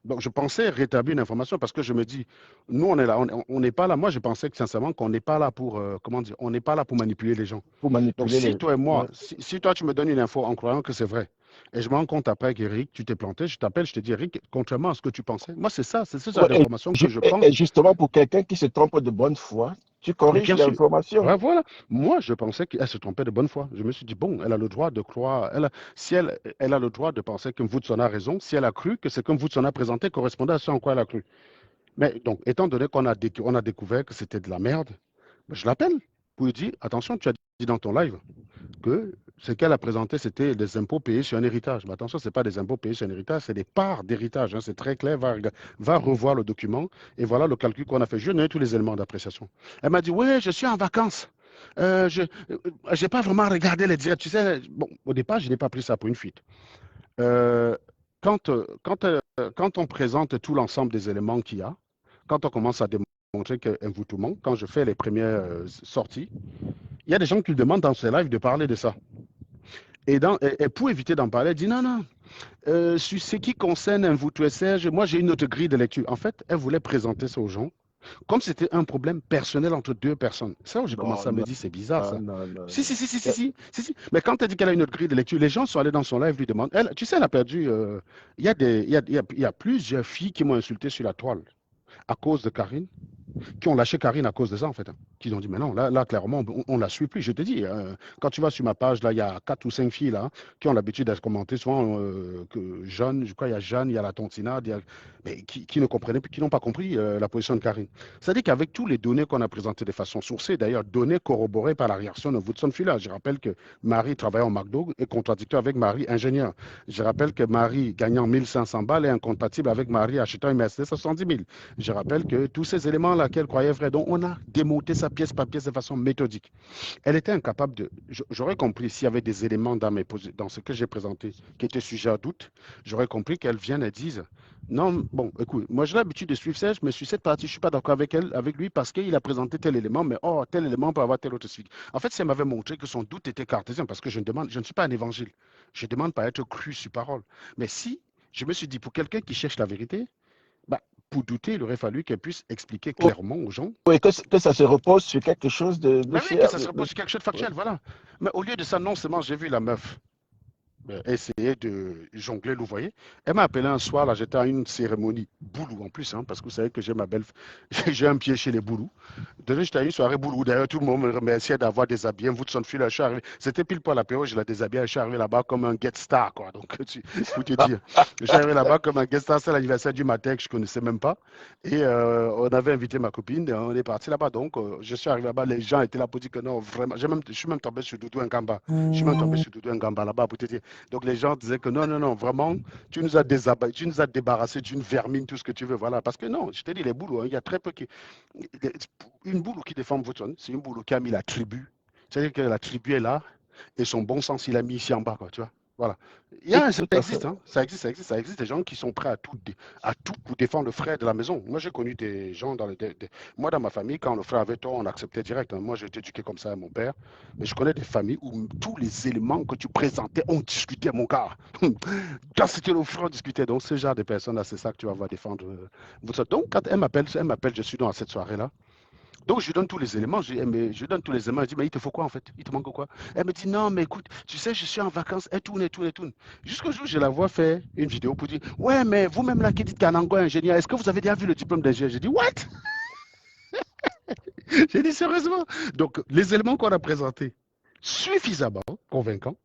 donc je pensais rétablir une information parce que je me dis, nous, on est là, on n'est pas là. Moi, je pensais que sincèrement qu'on n'est pas là pour, comment dire, on n'est pas là pour manipuler les gens. Pour Donc, manipuler si les. toi et moi, Ouais. si toi, tu me donnes une info en croyant que c'est vrai, et je me rends compte après qu'Eric, tu t'es planté, je t'appelle, je te dis, Eric, contrairement à ce que tu pensais, moi, c'est ce genre Ouais, d'information que je pense. et justement, pour quelqu'un qui se trompe de bonne foi, tu Mais corriges bien sûr. l'information. Ouais, voilà. Moi, je pensais qu'elle se trompait de bonne foi. Je me suis dit, bon, elle a le droit de croire. Si elle a le droit de penser que Woodson a raison, si elle a cru que ce que Woodson a présenté correspondait à ce en quoi elle a cru. Mais donc, étant donné on a découvert que c'était de la merde, ben, je l'appelle pour lui dire, attention, tu as dit dans ton live que ce qu'elle a présenté, c'était des impôts payés sur un héritage. Mais attention, ce n'est pas des impôts payés sur un héritage, c'est des parts d'héritage. Hein, c'est très clair. Va revoir le document et voilà le calcul qu'on a fait. Je n'ai tous les éléments d'appréciation. Elle m'a dit, ouais, je suis en vacances. Je n'ai pas vraiment regardé les directs. Tu sais, bon, au départ, je n'ai pas pris ça pour une fuite. Euh, quand on présente tout l'ensemble des éléments qu'il y a, quand on commence à démontrer qu'un voutement, quand je fais les premières sorties, il y a des gens qui me demandent dans ces lives de parler de ça. Et pour éviter d'en parler, elle dit non, non. Sur ce qui concerne un vouto Serge, moi j'ai une autre grille de lecture. En fait, elle voulait présenter ça aux gens comme c'était un problème personnel entre deux personnes. C'est là où j'ai commencé Non, à me non, dire, c'est bizarre ça. non, non, Si, non. si, si, si, si, si. Mais quand elle dit qu'elle a une autre grille de lecture, les gens sont allés dans son live, lui demandent. Elle, tu sais, elle a perdu. Il y a il y a plusieurs filles qui m'ont insulté sur la toile à cause de Karine, qui ont lâché Karine à cause de ça, en fait. Hein. Qui ont dit, mais non, là clairement, on ne la suit plus. Je te dis, quand tu vas sur ma page, là, il y a 4 ou 5 filles là, qui ont l'habitude d'être commentées, souvent que Jeanne, je crois, il y a Jeanne, il y a la Tontinade, mais qui ne comprenaient qui n'ont pas compris la position de Karine. C'est-à-dire qu'avec tous les données qu'on a présentées de façon sourcée, d'ailleurs, données corroborées par la réaction de Woodson Fuller, je rappelle que Marie travaillait en McDo et contradictoire avec Marie ingénieur. Je rappelle que Marie gagnant 1500 balles est incompatible avec Marie achetant une Mercedes à 70 000. Je rappelle que tous ces éléments-là qu'elle croyait vrais, donc on a démonté ça pièce par pièce de façon méthodique. Elle était incapable de... J'aurais compris s'il y avait des éléments dans ce que j'ai présenté qui étaient sujets à doute, j'aurais compris qu'elle vienne et dise, non, bon, écoute, moi j'ai l'habitude de suivre Serge, mais sur cette partie, je ne suis pas d'accord avec lui parce qu'il a présenté tel élément, mais oh, tel élément peut avoir tel autre suite. En fait, si elle m'avait montré que son doute était cartésien, parce que je ne suis pas un évangile, je ne demande pas à être cru sur parole. Mais si, je me suis dit, pour quelqu'un qui cherche la vérité, bah, pour douter, il aurait fallu qu'elle puisse expliquer clairement aux gens. Oui, que ça se repose sur quelque chose de Mais oui, que fier. ça se repose sur quelque chose de factuel, voilà. Mais au lieu de ça, non seulement j'ai vu la meuf essayer de jongler, vous voyez. Elle m'a appelé un soir, là, j'étais à une cérémonie boulou en plus, hein, parce que vous savez que j'ai ma belle, j'ai un pied chez les boulous. Déjà, j'étais à une soirée boulou. D'ailleurs, tout le monde me remerciait d'avoir déshabillé. Woodson Phil, je suis arrivé. C'était pile pour l'apéro, je l'ai déshabillé. Je suis arrivé là-bas comme un get star, quoi. Donc, pour te dire, je suis arrivé là-bas comme un get star. C'est l'anniversaire du matin que je connaissais même pas. Et on avait invité ma copine. Et on est parti là-bas. Donc, je suis arrivé là-bas. Les gens étaient là pour dire que non, vraiment. Je suis même tombé sur Doudou Ngamba. Je suis même tombé sur Doudou Ngamba là-bas pour te dire. Donc, les gens disaient que non, non, non, vraiment, tu nous as débarrassé d'une vermine, tout ce que tu veux. Voilà. Parce que non, je te dis, les boulots, hein, il y a très peu qui. Une boulot qui défend Woodson, c'est une boulot qui a mis la tribu. C'est-à-dire que la tribu est là et son bon sens, il a mis ici en bas, quoi, tu vois. Voilà. Ça Tout à fait. existe, hein. Ça existe des gens qui sont prêts à tout pour défendre le frère de la maison. Moi, j'ai connu des gens moi, dans ma famille, quand le frère avait tort, on acceptait direct, hein. Moi, j'ai été éduqué comme ça à mon père. Mais je connais des familles où tous les éléments que tu présentais, on discutait, mon gars. Quand c'était le frère, on discutait. Donc, ce genre de personnes-là, c'est ça que tu vas voir défendre. Donc, quand elle m'appelle, je suis dans cette soirée-là. Donc, je lui donne tous les éléments. Je lui donne tous les éléments. Je dis, mais il te faut quoi en fait? Il te manque quoi? Elle me dit, non, mais écoute, tu sais, je suis en vacances. Elle tourne, elle tourne, elle tourne. Jusqu'au jour où je la vois faire une vidéo pour dire, ouais, mais vous-même là qui dites qu'Anango est ingénieur, est-ce que vous avez déjà vu le diplôme d'ingénieur? J'ai dit, what? J'ai dit, sérieusement? Donc, les éléments qu'on a présentés, suffisamment convaincants,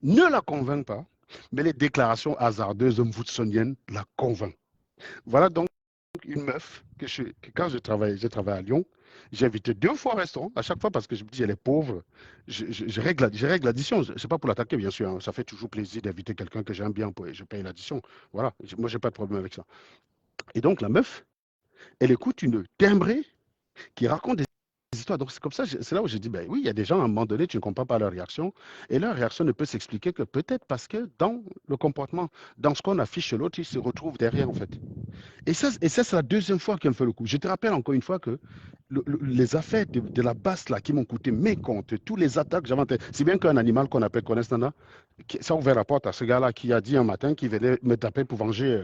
ne la convainquent pas, mais les déclarations hasardeuses mvoutsoniennes la convainquent. Voilà donc une meuf que quand j'ai travaillé à Lyon, j'ai invité 2 fois au restaurant, à chaque fois parce que je me dis, elle est pauvre, je règle l'addition. C'est pas pour l'attaquer, bien sûr, hein. Ça fait toujours plaisir d'inviter quelqu'un que j'aime bien, je paye l'addition. Voilà, moi, j'ai pas de problème avec ça. Et donc, la meuf, elle écoute une timbrée qui raconte des histoires. Donc, c'est comme ça, c'est là où j'ai dit, ben oui, il y a des gens, à un moment donné, tu ne comprends pas leur réaction. Et leur réaction ne peut s'expliquer que peut-être parce que dans le comportement, dans ce qu'on affiche chez l'autre, ils se retrouvent derrière, en fait. Et ça c'est la deuxième fois qu'elle me fait le coup. Je te rappelle encore une fois que les affaires de la basse là qui m'ont coûté mes comptes, tous les attaques que j'avais en tête, si bien qu'un animal qu'on appelle Konestana, ça a ouvert la porte à ce gars-là qui a dit un matin qu'il venait me taper pour venger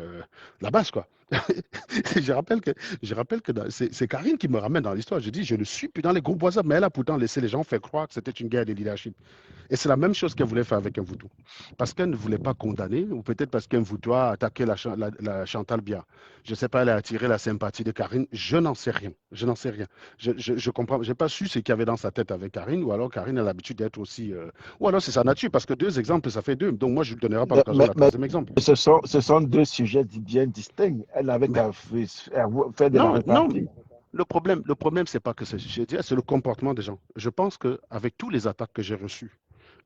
la basse, quoi. je rappelle que, c'est Karine qui me ramène dans l'histoire. Je dis, je ne suis plus dans les groupes WhatsApp, mais elle a pourtant laissé les gens faire croire que c'était une guerre de leadership. Et c'est la même chose qu'elle voulait faire avec un Voutou. Parce qu'elle ne voulait pas condamner, ou peut-être parce qu'un Voutou a attaqué la Chantal Bia. Je ne sais pas, elle a attiré la sympathie de Karine. Je n'en sais rien. Je n'en sais rien. Je comprends. Je n'ai pas su ce qu'il y avait dans sa tête avec Karine, ou alors Karine a l'habitude d'être aussi. Ou alors c'est sa nature, parce que 2 exemples, ça fait 2. Donc moi, je ne lui donnerai pas l'occasion d'un Mais troisième exemple. ce sont deux sujets bien distincts. Elle avait Mais qu'à faire de la non, non. répartie. Le problème, c'est pas que c'est le comportement des gens. Je pense qu'avec tous les attaques que j'ai reçues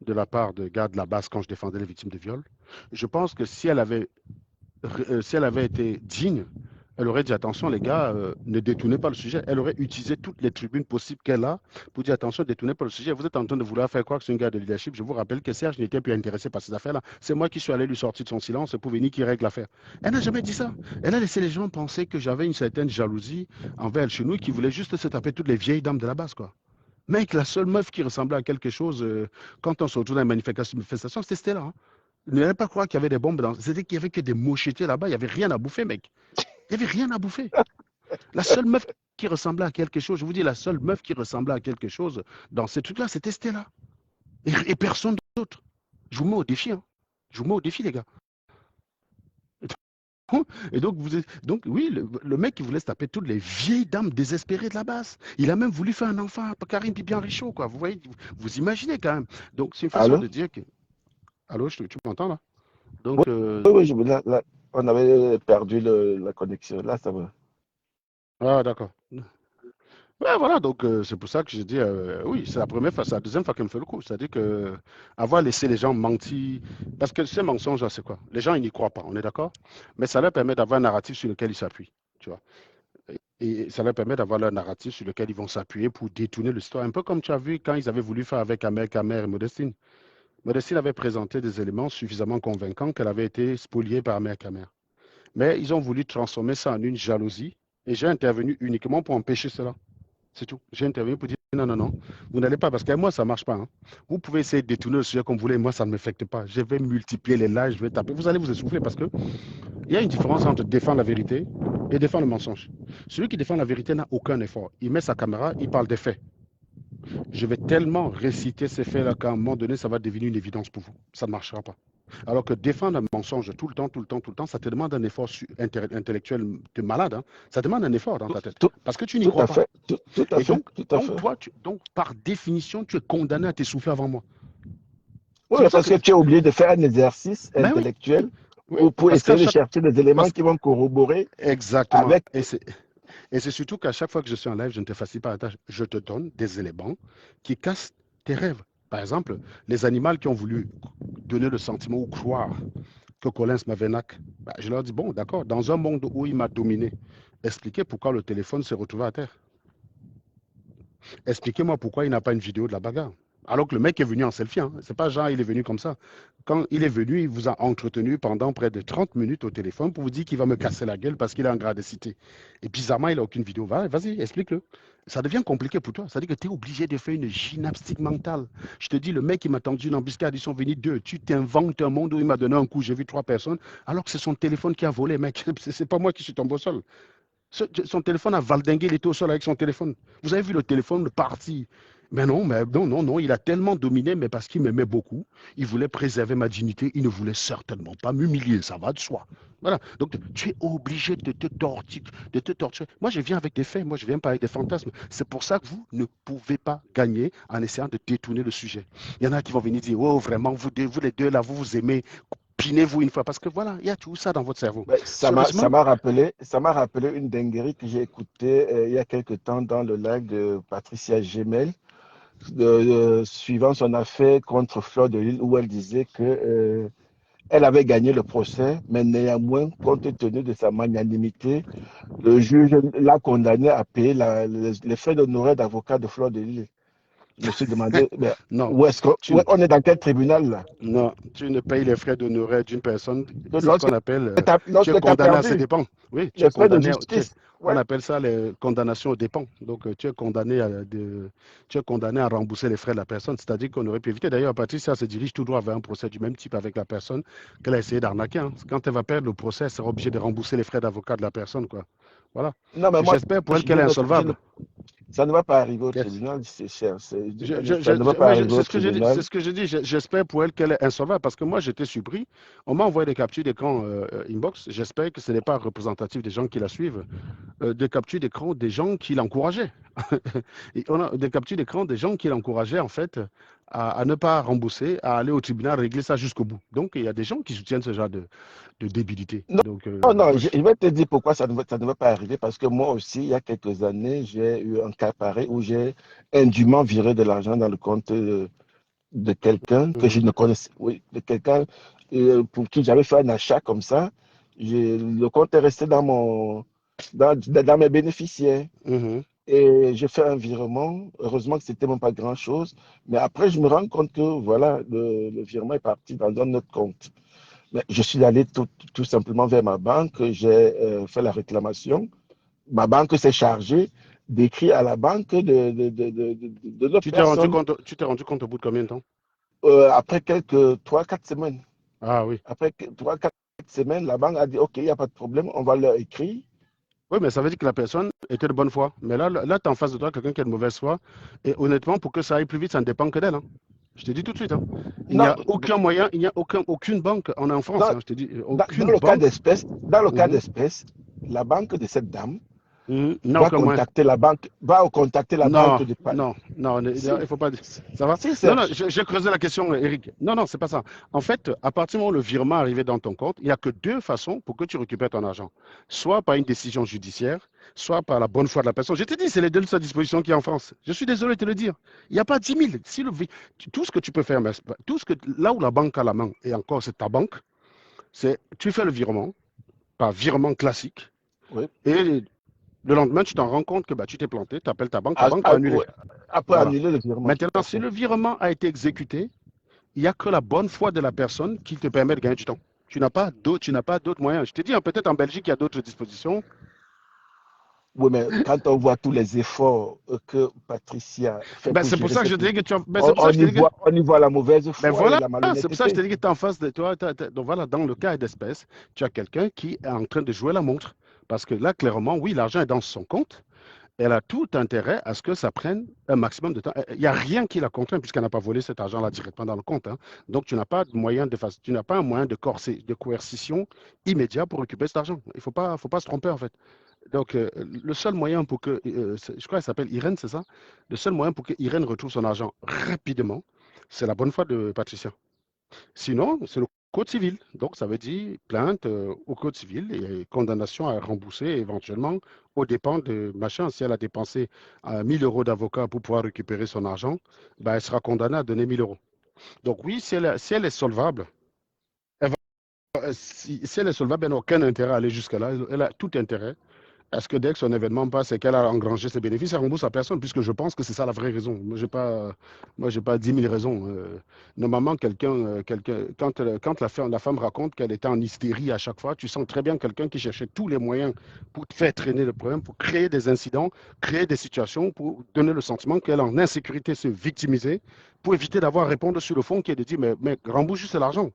de la part de gars de la base quand je défendais les victimes de viol, je pense que si elle avait été digne, elle aurait dit attention les gars, ne détournez pas le sujet. Elle aurait utilisé toutes les tribunes possibles qu'elle a pour dire attention, ne détournez pas le sujet. Vous êtes en train de vouloir faire croire que c'est une gars de leadership. Je vous rappelle que Serge n'était plus intéressé par ces affaires-là. C'est moi qui suis allé lui sortir de son silence pour venir qu'il règle l'affaire. Elle n'a jamais dit ça. Elle a laissé les gens penser que j'avais une certaine jalousie envers elle chez nous qui voulait juste se taper toutes les vieilles dames de la base, quoi. Mec, la seule meuf qui ressemblait à quelque chose quand on se retrouve dans une manifestation, c'était Stella, hein. Ne n'allez pas croire qu'il y avait des bombes dans. C'était qu'il y avait que des mochetés là-bas. Il n'y avait rien à bouffer, mec. Il n'y avait rien à bouffer. La seule meuf qui ressemblait à quelque chose, je vous dis, la seule meuf qui ressemblait à quelque chose dans ces trucs-là, c'était Stella. Et personne d'autre. Je vous mets au défi, hein. Je vous mets au défi, les gars. Et donc, oui, le mec, il voulait se taper toutes les vieilles dames désespérées de la base. Il a même voulu faire un enfant à Karim Bibian Richaud, quoi. Vous voyez, vous imaginez quand même. Donc, c'est une façon Allô? de dire que. Allô, tu m'entends là? Oui, Donc, oui, là, on avait perdu la connexion. Là, ça va. ah, d'accord. Ouais, voilà, donc c'est pour ça que je dis, oui, c'est la première fois, c'est la deuxième fois qu'elle me fait le coup. C'est-à-dire que avoir laissé les gens mentir, parce que ces mensonges-là, c'est quoi? Les gens, ils n'y croient pas, on est d'accord? Mais ça leur permet d'avoir un narratif sur lequel ils s'appuient, tu vois. Et ça leur permet d'avoir leur narratif sur lequel ils vont s'appuyer pour détourner l'histoire. Un peu comme tu as vu quand ils avaient voulu faire avec Amel Kamer et Modestine. Modestine avait présenté des éléments suffisamment convaincants qu'elle avait été spoliée par Amel Kamer. Mais ils ont voulu transformer ça en une jalousie et j'ai intervenu uniquement pour empêcher cela. C'est tout. J'ai intervenu pour dire non, non, non, vous n'allez pas, parce que moi, ça ne marche pas, hein. Vous pouvez essayer de détourner le sujet comme vous voulez, moi, ça ne m'affecte pas. Je vais multiplier les lives, je vais taper. Vous allez vous essouffler parce qu'il y a une différence entre défendre la vérité et défendre le mensonge. Celui qui défend la vérité n'a aucun effort. Il met sa caméra, il parle des faits. Je vais tellement réciter ces faits-là qu'à un moment donné, ça va devenir une évidence pour vous. Ça ne marchera pas. Alors que défendre un mensonge tout le temps, ça te demande un effort intellectuel de malade, hein. Ça demande un effort dans Tout, ta tête. tout, Parce que tu n'y tout crois à pas. fait, tout à Et fait, tout à fait. donc, par définition, tu es condamné à t'essouffler avant moi. Oui, C'est pour ça parce que. que tu es obligé de faire un exercice Ben oui, intellectuel oui. pour Parce qu'à essayer de chaque. chercher des éléments Parce... qui vont corroborer Exactement. avec. Et c'est surtout qu'à chaque fois que je suis en live, je ne te facilite pas la tâche. Je te donne des éléments qui cassent tes rêves. Par exemple, les animaux qui ont voulu donner le sentiment ou croire que Collins Mavenac, bah, je leur dis, bon, d'accord, dans un monde où il m'a dominé, expliquez pourquoi le téléphone s'est retrouvé à terre. Expliquez-moi pourquoi il n'a pas une vidéo de la bagarre. Alors que le mec est venu en selfie, hein. C'est pas genre il est venu comme ça. Quand il est venu, il vous a entretenu pendant près de 30 minutes au téléphone pour vous dire qu'il va me casser la gueule parce qu'il est en grade de cité. Et bizarrement, il n'a aucune vidéo. Vas-y, explique-le. Ça devient compliqué pour toi. Ça veut dire que tu es obligé de faire une gymnastique mentale. Je te dis, le mec, il m'a tendu une embuscade, ils sont venus deux. Tu t'inventes un monde où il m'a donné un coup, j'ai vu 3 personnes, alors que c'est son téléphone qui a volé, mec. C'est pas moi qui suis tombé au sol. Son téléphone a valdingué, il était au sol avec son téléphone. Vous avez vu le téléphone parti. Mais non, il a tellement dominé, mais parce qu'il m'aimait beaucoup, il voulait préserver ma dignité, il ne voulait certainement pas m'humilier, ça va de soi. Voilà, donc tu es obligé de te torturer. Moi, je viens avec des faits, moi, je viens pas avec des fantasmes. C'est pour ça que vous ne pouvez pas gagner en essayant de détourner le sujet. Il y en a qui vont venir dire, oh, vraiment, vous les deux là, vous vous aimez, pinez-vous une fois, parce que voilà, il y a tout ça dans votre cerveau. Ben, Sérieusement, ça m'a rappelé une dinguerie que j'ai écoutée il y a quelque temps dans le live de Patricia Gemel, suivant son affaire contre Fleur de Lille, où elle disait que elle avait gagné le procès, mais néanmoins, compte tenu de sa magnanimité, le juge l'a condamné à payer les frais d'honoraires d'avocat de Fleur de Lille. Je me suis demandé, ben, non. où on est dans quel tribunal là? Non, tu ne payes les frais d'honoraires d'une personne, c'est ce Lorsque qu'on appelle, tu es lorsque tu as condamné à ses perdu dépens. Oui, tu les es frais de condamné, justice, on ouais. appelle ça les condamnations aux dépens. Donc, tu es condamné à rembourser les frais de la personne. C'est-à-dire qu'on aurait pu éviter. D'ailleurs, Patricia se dirige tout droit vers un procès du même type avec la personne qu'elle a essayé d'arnaquer, hein. Quand elle va perdre le procès, elle sera obligée de rembourser les frais d'avocat de la personne, quoi. Voilà. Non, mais moi, J'espère pour elle qu'elle est je ne insolvable. ça ne va pas arriver au Yes. tribunal, c'est cher. Ça ne va pas Oui, arriver c'est au ce que j'ai dit. C'est tribunal. ce que j'ai dit. J'espère pour elle qu'elle est insolvable parce que moi, j'étais surpris. On m'a envoyé des captures d'écran inbox. J'espère que ce n'est pas représentatif des gens qui la suivent. Des captures d'écran des gens qui l'encourageaient. Et on a des captures d'écran des gens qui l'encourageaient, en fait, à ne pas rembourser, à aller au tribunal régler ça jusqu'au bout. Donc, il y a des gens qui soutiennent ce genre de débilité. Non, Donc, non, moi, je vais te dire pourquoi ça ne va pas arriver. Parce que moi aussi, il y a quelques années, j'ai eu un cas pareil où j'ai indûment viré de l'argent dans le compte de quelqu'un que je Mhm, ne connaissais, oui, de quelqu'un pour qui j'avais fait un achat comme ça. Le compte est resté dans mes bénéficiaires. mhm. Et j'ai fait un virement. Heureusement que c'était même pas grand-chose. Mais après, je me rends compte que voilà, le virement est parti dans un autre compte. Mais je suis allé tout simplement vers ma banque. J'ai fait la réclamation. Ma banque s'est chargée d'écrire à la banque de l'autre personne. Tu t'es rendu compte au bout de combien de temps? Après quelques 3, 4 semaines. Ah oui. Après 3, 4 semaines, la banque a dit, OK, il n'y a pas de problème, on va leur écrire. Oui, mais ça veut dire que la personne était de bonne foi. Mais là tu as en face de toi quelqu'un qui est de mauvaise foi. Et honnêtement, pour que ça aille plus vite, ça ne dépend que d'elle, hein. Je te dis tout de suite, hein. Il n'y Non, a aucun moyen, il n'y a aucune banque, on est en France, non, hein, je te dis, dans aucune le cas banque d'espèce, mhm, la banque de cette dame n'a aucun moyen. va contacter la banque Non, de non, non, il Si, ne faut pas dire. Ça va? si, Non, non, Serge. j'ai creusé la question, Eric. Non, non, c'est pas ça. En fait, à partir du moment où le virement est arrivé dans ton compte, il n'y a que deux façons pour que tu récupères ton argent. Soit par une décision judiciaire, soit par la bonne foi de la personne. Je te dis, c'est les deux seules dispositions qu'il y a en France. Je suis désolé de te le dire. Il n'y a pas 10 000. Si tout ce que tu peux faire, là où la banque a la main, et encore c'est ta banque, c'est tu fais le virement, par virement classique, Oui. et le lendemain, tu t'en rends compte que bah, tu t'es planté, tu appelles ta banque peut annuler. Ouais, après Voilà. annuler le virement, tout Maintenant, à si fait. le virement a été exécuté, il n'y a que la bonne foi de la personne qui te permet de gagner du temps. Tu n'as pas d'autres moyens. Je te dis, hein, peut-être en Belgique, il y a d'autres dispositions. Oui, mais quand on voit tous les efforts que Patricia fait Ben, pour c'est pour gérer ça que je cette... te dis que c'est pour ça que je te dis que On y voit la mauvaise ben foi et voilà, la c'est pour ça que je malhonnêteté. te dis que tu es en face de toi. Donc voilà, dans le cas d'espèce, tu as quelqu'un qui est en train de jouer la montre. Parce que là, clairement, oui, l'argent est dans son compte. Elle a tout intérêt à ce que ça prenne un maximum de temps. Il n'y a rien qui la contraint puisqu'elle n'a pas volé cet argent-là directement dans le compte, hein. Donc, tu n'as pas de moyen tu n'as pas un moyen de coercition immédiat pour récupérer cet argent. Il faut pas se tromper, en fait. Donc, le seul moyen pour que, je crois qu'elle s'appelle Irène, c'est ça? Le seul moyen pour que Irène retrouve son argent rapidement, c'est la bonne foi de Patricia. Sinon, c'est le code civil. Donc, ça veut dire plainte au code civil et condamnation à rembourser éventuellement aux dépens de machin. Si elle a dépensé 1000 euros d'avocat pour pouvoir récupérer son argent, ben, elle sera condamnée à donner 1000 euros. Donc, oui, si elle est solvable, si elle est solvable, elle n'a aucun intérêt à aller jusqu'à là. Elle a tout intérêt est-ce que dès que son événement passe et qu'elle a engrangé ses bénéfices, elle rembourse à personne, puisque je pense que c'est ça la vraie raison. Moi, j'ai pas 10 000 raisons. Normalement, quand la femme raconte qu'elle était en hystérie à chaque fois, tu sens très bien quelqu'un qui cherchait tous les moyens pour faire traîner le problème, pour créer des incidents, créer des situations, pour donner le sentiment qu'elle est en insécurité, se victimiser, pour éviter d'avoir à répondre sur le fond, qui est de dire, mais rembourse juste l'argent.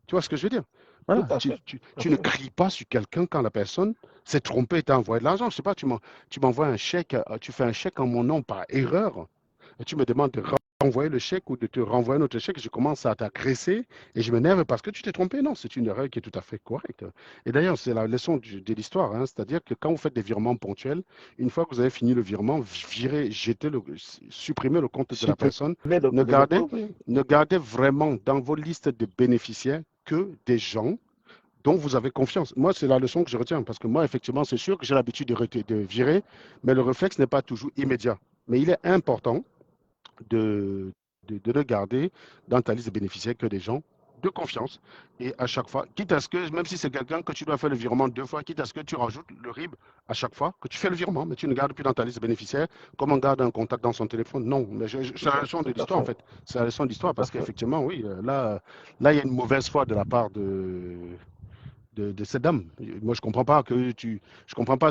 Tu vois ce que je veux dire? Tout Voilà, à fait. Tout à tu ne fait. cries pas sur quelqu'un quand la personne s'est trompée et t'a envoyé de l'argent. Je sais pas, tu m'envoies un chèque, tu fais un chèque en mon nom par erreur, et tu me demandes de renvoyer le chèque ou de te renvoyer un autre chèque, je commence à t'agresser et je m'énerve parce que tu t'es trompé. Non, c'est une erreur qui est tout à fait correcte. Et d'ailleurs, c'est la leçon de l'histoire, hein, c'est-à-dire que quand vous faites des virements ponctuels, une fois que vous avez fini le virement, virez, supprimez le compte de la Supprimer personne, le, ne le gardez, compte, oui. ne gardez vraiment dans vos listes de bénéficiaires que des gens dont vous avez confiance. Moi, c'est la leçon que je retiens, parce que moi, effectivement, c'est sûr que j'ai l'habitude de virer, mais le réflexe n'est pas toujours immédiat. Mais il est important de, de le garder dans ta liste de bénéficiaires que des gens de confiance. Et à chaque fois, quitte à ce que, même si c'est quelqu'un que tu dois faire le virement 2 fois, quitte à ce que tu rajoutes le RIB à chaque fois que tu fais le virement, mais tu ne gardes plus dans ta liste de bénéficiaires, comme on garde un contact dans son téléphone. Non, mais c'est la leçon de Tout à l'histoire, en fait. fait. C'est la leçon de Tout l'histoire, à parce fait. qu'effectivement, oui, là, il y a une mauvaise foi de la part de cette dame. Moi, je comprends pas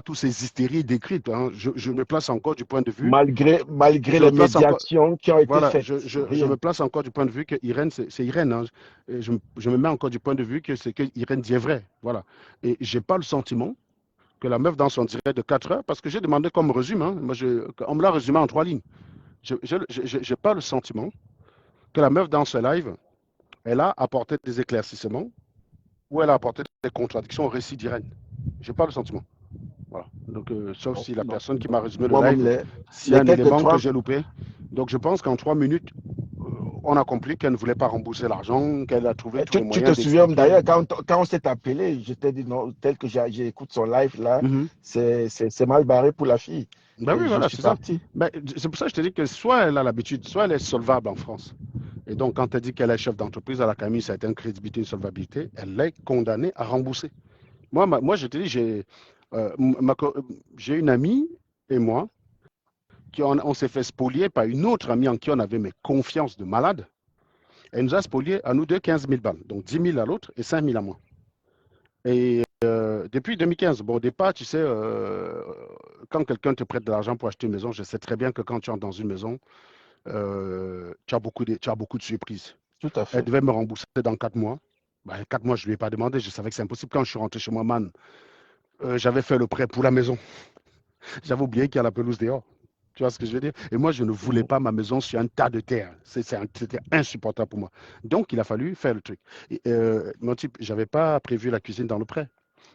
tous ces hystéries décrites, hein. Je me place encore du point de vue, Malgré je me les place encore, médiations qui ont été voilà, faites. je me Rien. place encore du point de vue que Irène, c'est Irène, hein. Et je me mets encore du point de vue que c'est que Irène dit est vrai, voilà. Et j'ai pas le sentiment que la meuf dans son direct de 4 heures, parce que j'ai demandé comme résumé, hein, on me l'a résumé en 3 lignes. J'ai pas le sentiment que la meuf dans ce live, elle a apporté des éclaircissements ou elle a apporté des contradictions au récit d'Irène. J'ai pas le sentiment. Voilà. Donc, sauf Bon, si la non. personne qui m'a résumé le Moi-même, live, s'il y a les un quelques élément que trois. j'ai loupé. Donc, je pense qu'en 3 minutes, on a compris qu'elle ne voulait pas rembourser l'argent, qu'elle a trouvé tous les Tu te moyens souviens d'expliquer. d'ailleurs, quand on s'est appelé, je t'ai dit non, tel que j'écoute son live là, Mhm. c'est mal barré pour la fille. Ben Et oui, je voilà, suis c'est ça. parti. Ben, c'est pour ça que je te dis que soit elle a l'habitude, soit elle est solvable en France. Et donc, quand elle dit qu'elle est chef d'entreprise, elle a quand même une certaine crédibilité, une solvabilité, elle est condamnée à rembourser. Moi je te dis, euh, ma j'ai une amie et moi, on s'est fait spolier par une autre amie en qui on avait mais confiance de malade. Elle nous a spolié à nous deux 15 000 balles. Donc 10 000 à l'autre et 5 000 à moi. Et depuis 2015, bon, au départ, tu sais, quand quelqu'un te prête de l'argent pour acheter une maison, je sais très bien que quand tu entres dans une maison, tu as beaucoup de surprises. Tout à Elle fait. devait me rembourser dans 4 mois. Ben, 4 mois, je ne lui ai pas demandé. Je savais que c'est impossible. Quand je suis rentré chez moi, man, j'avais fait le prêt pour la maison. J'avais oublié qu'il y a la pelouse dehors. Tu vois ce que je veux dire? Et moi, je ne voulais Mhm. pas ma maison sur un tas de terre. C'était insupportable pour moi. Donc, il a fallu faire le truc. Mon type, j'avais pas prévu la cuisine dans le prêt.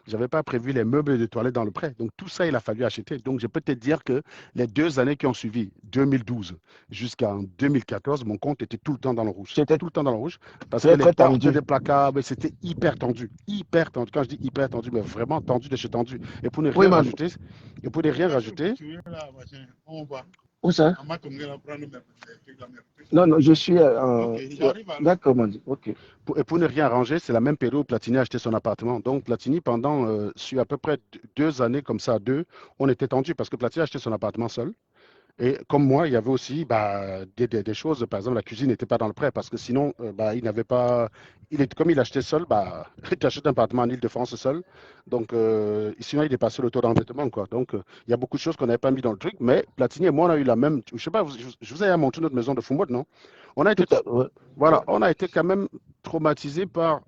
J'avais pas prévu les meubles de toilette dans le prêt. Donc, tout ça, il a fallu acheter. Donc, je peux te dire que les 2 années qui ont suivi, 2012 jusqu'en 2014, mon compte était tout le temps dans le rouge. J'étais Tout le temps dans le rouge. Parce que très, les très portes tendu. des placards, mais c'était hyper tendu. Hyper tendu. Quand je dis hyper tendu, mais vraiment tendu de chez tendu. Et pour ne Oui, rien man. rajouter, et pour ne rien rajouter, On va. Où ça? On m'a tombé là, prendre mes trucs là, mes trucs là. Non, non, je suis. Ok, j'arrive alors. D'accord, man. Ok. et pour ne rien arranger, c'est la même période où Platini a acheté son appartement. Donc, Platini, pendant sur à peu près 2 années comme ça, on était tendu parce que Platini a acheté son appartement seul. Et comme moi, il y avait aussi bah, des choses, par exemple, la cuisine n'était pas dans le prêt parce que sinon, bah, il n'avait pas. Comme il achetait seul, bah, il achète un appartement en Île-de-France seul. Donc, sinon, il dépassait le taux d'endettement, quoi. Donc, il y a beaucoup de choses qu'on n'avait pas mis dans le truc. Mais Platini et moi, on a eu la même. Je sais pas, je vous ai montré notre maison de Fumod, non? On a été, Tout à ouais. voilà, Ouais. on a été quand même traumatisés par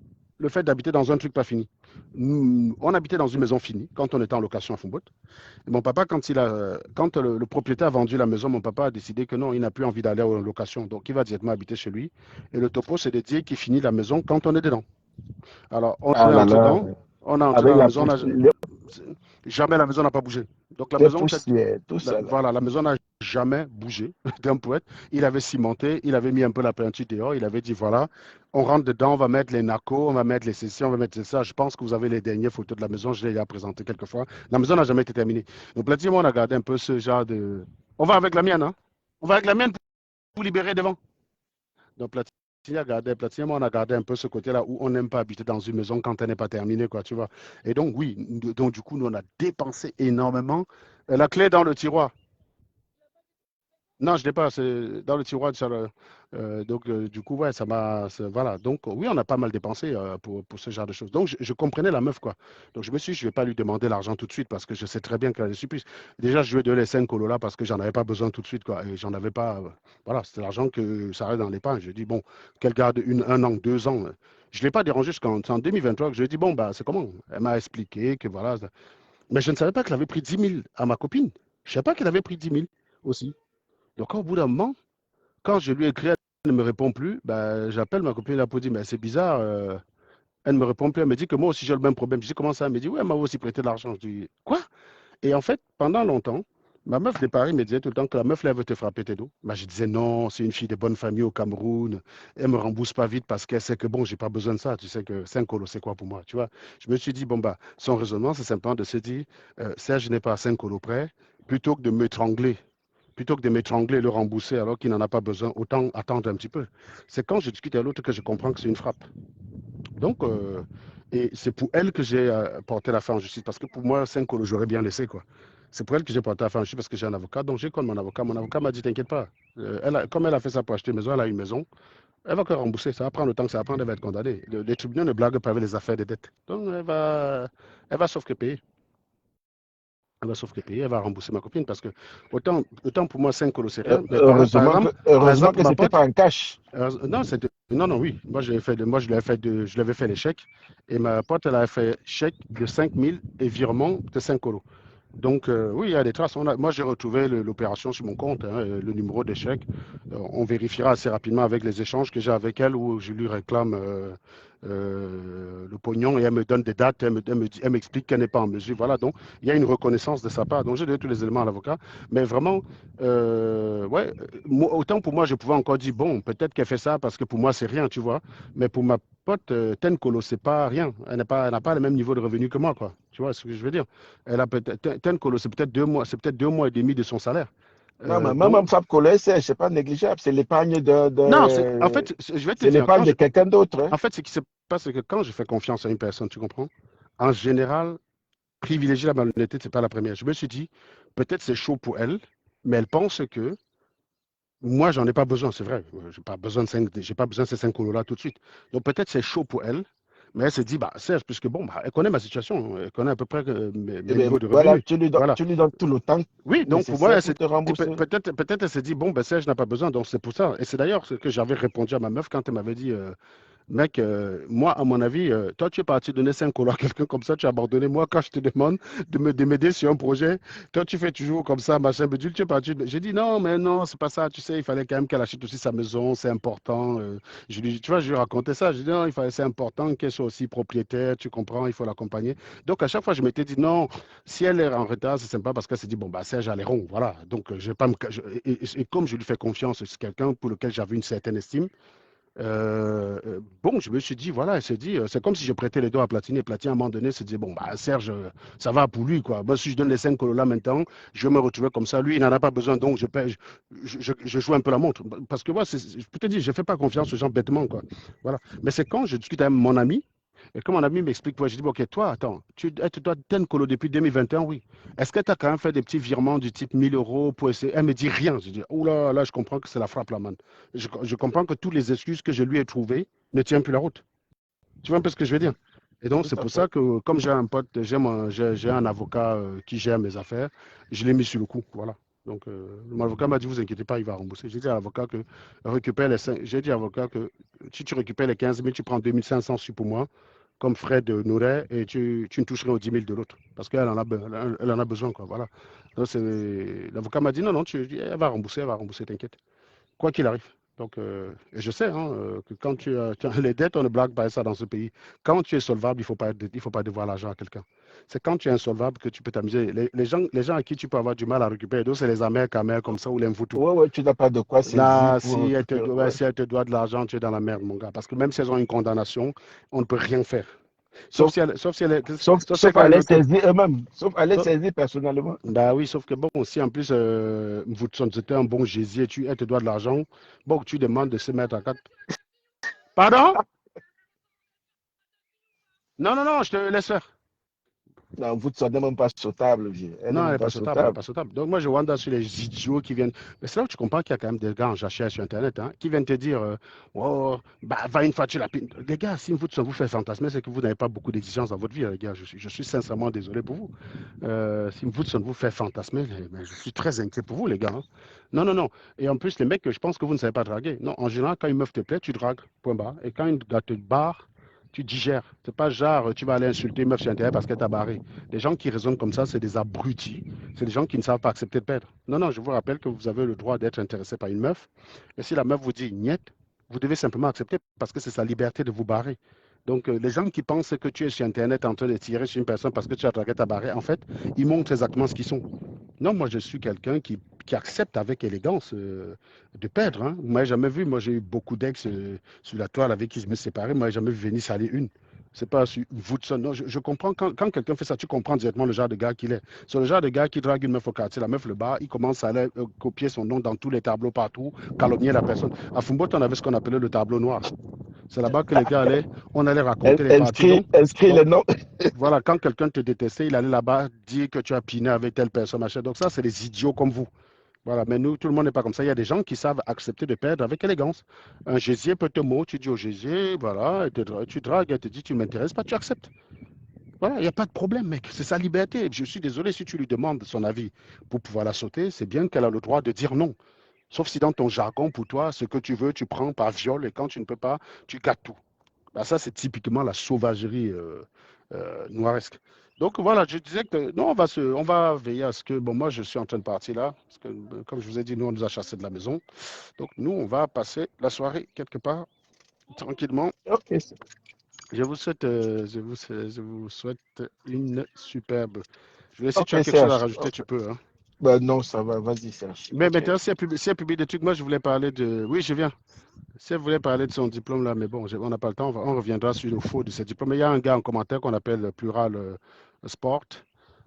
le fait d'habiter dans un truc pas fini. On habitait dans une maison finie quand on était en location à Fumbout. Et mon papa, quand le propriétaire a vendu la maison, mon papa a décidé que non, il n'a plus envie d'aller en location. Donc, il va directement habiter chez lui. Et le topo, c'est de dire qu'il finit la maison quand on est dedans. Alors, on Ah est là entré là, dedans. On est entré avec dans la la maison. poussière, Jamais la maison n'a pas bougé. Donc, les poussières, tout ça là. voilà, la maison n'a jamais bougé d'un poète. Il avait cimenté, il avait mis un peu la peinture dehors. Il avait dit voilà, on rentre dedans, on va mettre les nacos, on va mettre les sessions, on va mettre ça. Je pense que vous avez les dernières photos de la maison. Je l'ai déjà présenté quelques fois. La maison n'a jamais été terminée. Donc, Platini, on a gardé un peu ce genre de. On va avec la mienne, hein. On va avec la mienne pour libérer devant. Donc, Platini, moi, on a gardé un peu ce côté-là où on n'aime pas habiter dans une maison quand elle n'est pas terminée, quoi, tu vois. Et donc, oui, donc, du coup, nous, on a dépensé énormément. La clé est dans le tiroir. Non, je l'ai pas, c'est dans le tiroir. Donc, du coup, ouais, voilà. Donc, oui, on a pas mal dépensé pour ce genre de choses. Donc, je comprenais la meuf, quoi. Donc, je me suis dit, je vais pas lui demander l'argent tout de suite parce que je sais très bien qu'elle est surprise. Déjà, je lui ai donné les 5 colos là parce que j'en avais pas besoin tout de suite, quoi. Et j'en avais pas. Voilà, c'était l'argent que ça reste dans l'épargne. Je dis, bon, qu'elle garde un an, 2 ans. Je ne l'ai pas dérangé jusqu'en en 2023. Que je lui ai dit, bon, bah, c'est comment? Elle m'a expliqué que voilà. Mais je ne savais pas qu'elle avait pris 10 000 à ma copine. Je ne savais pas qu'elle avait pris 10 000 aussi. Donc, au bout d'un moment, quand je lui ai écrit, elle ne me répond plus. Ben, j'appelle ma copine là pour dire, mais c'est bizarre. Elle ne me répond plus. Elle me dit que moi aussi j'ai le même problème. Je dis, comment ça? Elle me dit, ouais, elle m'a aussi prêté de l'argent. Je dis, quoi? Et en fait, pendant longtemps, ma meuf de Paris me disait tout le temps que la meuf là, elle veut te frapper tes dos. Ben, je disais, non, c'est une fille de bonne famille au Cameroun. Elle me rembourse pas vite parce qu'elle sait que bon, j'ai pas besoin de ça. Tu sais que 5 colos, c'est quoi pour moi? Tu vois? Je me suis dit, bon, bah, son raisonnement, c'est simplement de se dire, Serge n'est pas à 5 colos près, plutôt que de m'étrangler et le rembourser alors qu'il n'en a pas besoin, autant attendre un petit peu. C'est quand je discute à l'autre que je comprends que c'est une frappe. Donc, et c'est pour elle que j'ai porté l'affaire en justice, parce que pour moi, 5 colos, j'aurais bien laissé, quoi. C'est pour elle que j'ai porté l'affaire en justice parce que j'ai un avocat. Donc, j'ai comme mon avocat. Mon avocat m'a dit, t'inquiète pas. Comme elle a fait ça pour acheter une maison, elle a une maison. Elle va que rembourser. Ça va prendre le temps que ça va prendre, elle va être condamnée. Les tribunaux ne blaguent pas avec les affaires de dette. Donc, elle va sauf que payer. Elle va sauf que payer, elle va rembourser ma copine parce que autant pour moi 5 colos c'est rien, mais par Heureusement exemple que ma c'était pote, pas en cash. non, oui, je l'avais fait les chèques et ma pote elle a fait chèque de 5 000 et virement de 5 colos. Donc, oui, il y a des traces. Moi, j'ai retrouvé l'opération sur mon compte, hein, le numéro d'échec. On vérifiera assez rapidement avec les échanges que j'ai avec elle où je lui réclame le pognon et elle me donne des dates. Elle m'explique qu'elle n'est pas en mesure. Voilà, donc il y a une reconnaissance de sa part. Donc, j'ai donné tous les éléments à l'avocat. Mais vraiment, ouais, autant pour moi, je pouvais encore dire, bon, peut-être qu'elle fait ça parce que pour moi, c'est rien, tu vois. Mais pour ma pote, Tenkolo, c'est pas rien. Elle n'a pas le même niveau de revenu que moi, quoi. Tu vois ce que je veux dire? Elle a peut-être Tenkolo, c'est peut-être 2 mois et demi de son salaire. Non, mais même Donc, un FAP collège, c'est pas négligeable. C'est l'épargne non, en fait, je vais te c'est dire, l'épargne de quelqu'un d'autre, hein. en fait, ce qui se passe, c'est que quand je fais confiance à une personne, tu comprends? En général, privilégier la malhonnêteté, c'est pas la première. Je me suis dit, peut-être c'est chaud pour elle, mais elle pense que moi, j'en ai pas besoin, c'est vrai. J'ai pas besoin de ces 5 colos-là tout de suite. Donc peut-être c'est chaud pour elle, mais elle se dit, bah, Serge, puisque bon, bah, elle connaît ma situation, elle connaît à peu près Eh mes bien, niveaux de voilà, revenus. Voilà. tu lui donnes tout le temps Oui, donc pour moi, nécessaire pour te rembourser. peut-être elle s'est dit, bon, ben Serge n'a pas besoin, donc c'est pour ça. Et c'est d'ailleurs ce que j'avais répondu à ma meuf quand elle m'avait dit, mec, moi, à mon avis, toi, tu es parti donner 5 colos à quelqu'un comme ça, tu as abandonné. Moi, quand je te demande de m'aider sur un projet, toi, tu fais toujours comme ça, machin, bidule, tu es parti. J'ai dit, non, mais non, c'est pas ça. Tu sais, il fallait quand même qu'elle achète aussi sa maison, c'est important. Tu vois, je lui racontais ça. J'ai dit, non, c'est important qu'elle soit aussi propriétaire, tu comprends, il faut l'accompagner. Donc, à chaque fois, je m'étais dit, non, si elle est en retard, c'est sympa parce qu'elle s'est dit, bon, bah, Serge a les ronds, voilà. Donc, je vais pas me. Et comme je lui fais confiance, c'est quelqu'un pour lequel j'avais une certaine estime. Bon, je me suis dit, voilà, elle s'est dit, c'est comme si je prêtais les dos à Platini. Et Platini, à un moment donné, s'est dit, bon, bah, Serge, ça va pour lui, quoi. Moi, si je donne les 5 colos là maintenant, je vais me retrouver comme ça. Lui, il n'en a pas besoin, donc je paie, je joue un peu la montre. Parce que moi, je peux te dire, je ne fais pas confiance aux gens bêtement, quoi. Voilà. Mais c'est quand je discute avec mon ami, et comme mon ami m'explique, moi, je dis, bon, ok, toi, attends, tu dois ten colo depuis 2021, oui. Est-ce que tu as quand même fait des petits virements du type 1 000 € pour essayer? Elle me dit rien. Je dis, oula, là, je comprends que c'est la frappe, là, man. Je comprends que toutes les excuses que je lui ai trouvées ne tiennent plus la route. Tu vois un peu ce que je veux dire? Et donc, Tout c'est à pour ça fait. que, comme j'ai un pote, j'ai un avocat qui gère mes affaires, je l'ai mis sur le coup. Voilà. Donc, mon avocat m'a dit, vous inquiétez pas, il va rembourser. J'ai dit à l'avocat que j'ai dit à l'avocat que si tu récupères les 15 000, tu prends 2 500 sur pour moi. comme Fred Nouret et tu ne toucherais aux 10 000 de l'autre parce qu'elle elle en a besoin, quoi. Voilà. Donc, l'avocat m'a dit non, non, elle va rembourser, t'inquiète. Quoi qu'il arrive. Donc, et je sais hein, que quand les dettes, on ne blague pas ça dans ce pays. Quand tu es solvable, il faut pas devoir l'argent à quelqu'un. C'est quand tu es insolvable que tu peux t'amuser. Les gens à qui tu peux avoir du mal à récupérer, c'est les amers, camers comme ça ou l'infoutou. Ouais, tu n'as pas de quoi saisir Là, pour si elle récupérer. Ouais. si elle te doit de l'argent, tu es dans la merde, mon gars. Parce que même si elles ont une condamnation, on ne peut rien faire. Sauf Sauf, si elle, sauf si elle, est- sauf, sauf si sauf quand à elle les veut te. saisir eux-mêmes. Sauf à les sauf- saisir personnellement. Bah oui, sauf que bon, si en plus, c'était un bon gésier, elle te doit de l'argent, bon, tu demandes de se mettre à quatre. Pardon? Non, non, non, je te laisse faire. Non, vous n'est même pas sautable, vieux. Elle n'est Non, elle même n'est pas pas sautable, elle n'est sautable. pas sautable. Donc moi, je wonder sur les idiots qui viennent. Mais c'est là où tu comprends qu'il y a quand même des gars en jachère sur Internet hein, qui viennent te dire oh, bah, va une fois tu la pines. Les gars, si vous fait fantasmer, c'est que vous n'avez pas beaucoup d'exigences dans votre vie, les gars. Je suis sincèrement désolé pour vous. Si vous fait fantasmer, mais je suis très inquiet pour vous, les gars. Hein. Non, non, non. Et en plus, les mecs, je pense que vous ne savez pas draguer. Non, en général, quand une meuf te plaît, tu dragues, point barre. Et quand une gars te barre, tu digères. C'est pas genre, tu vas aller insulter une meuf sur Internet parce qu'elle t'a barré. Les gens qui raisonnent comme ça, c'est des abrutis. C'est des gens qui ne savent pas accepter de perdre. Non, non, je vous rappelle que vous avez le droit d'être intéressé par une meuf. Et si la meuf vous dit niet, vous devez simplement accepter parce que c'est sa liberté de vous barrer. Donc, les gens qui pensent que tu es sur Internet en train de tirer sur une personne parce que tu as dragué ta barrée, en fait, ils montrent exactement ce qu'ils sont. Non, moi, je suis quelqu'un qui accepte avec élégance de perdre. Hein. Vous ne m'avez jamais vu. Moi, j'ai eu beaucoup d'ex sur la toile avec qui je me séparais. Moi, je n'ai jamais vu venir saler une. C'est pas sur Woodson. Non, je comprends quand quelqu'un fait ça, tu comprends directement le genre de gars qu'il est. C'est le genre de gars qui drague une meuf au quartier, la meuf le bat, il commence à aller copier son nom dans tous les tableaux partout, calomnier la personne. À Fumbo, on avait ce qu'on appelait le tableau noir. C'est là-bas que les gars allaient, on allait raconter les parties. Inscrit le nom. Voilà, quand quelqu'un te détestait, il allait là-bas dire que tu as piné avec telle personne, machin. Donc ça, c'est des idiots comme vous. Voilà, mais nous, tout le monde n'est pas comme ça. Il y a des gens qui savent accepter de perdre avec élégance. Un gésier peut te mot, tu dis au gésier, voilà, tu dragues, elle te dit, tu ne m'intéresses pas, tu acceptes. Voilà, il n'y a pas de problème, mec. C'est sa liberté. Je suis désolé si tu lui demandes son avis pour pouvoir la sauter, c'est bien qu'elle a le droit de dire non. Sauf si dans ton jargon, pour toi, ce que tu veux, tu prends par viol et quand tu ne peux pas, tu gâtes tout. Bah, ça, c'est typiquement la sauvagerie noiresque. Donc voilà, je disais que non, on va veiller à ce que, bon, moi je suis en train de partir là, parce que comme je vous ai dit, nous on nous a chassés de la maison. Donc nous, on va passer la soirée quelque part, tranquillement. Ok. Je vous souhaite une superbe. Je vais si tu Ok, as quelque chose à Serge. rajouter, tu peux. Hein. Ben non, ça va. Vas-y, Serge. Mais Ok. maintenant, si elle publie des trucs, moi je voulais parler de. Oui, je viens. Si elle voulait parler de son diplôme là, mais bon, on n'a pas le temps, on reviendra sur le faux de ce diplôme. Mais il y a un gars en commentaire qu'on appelle Plural Sport,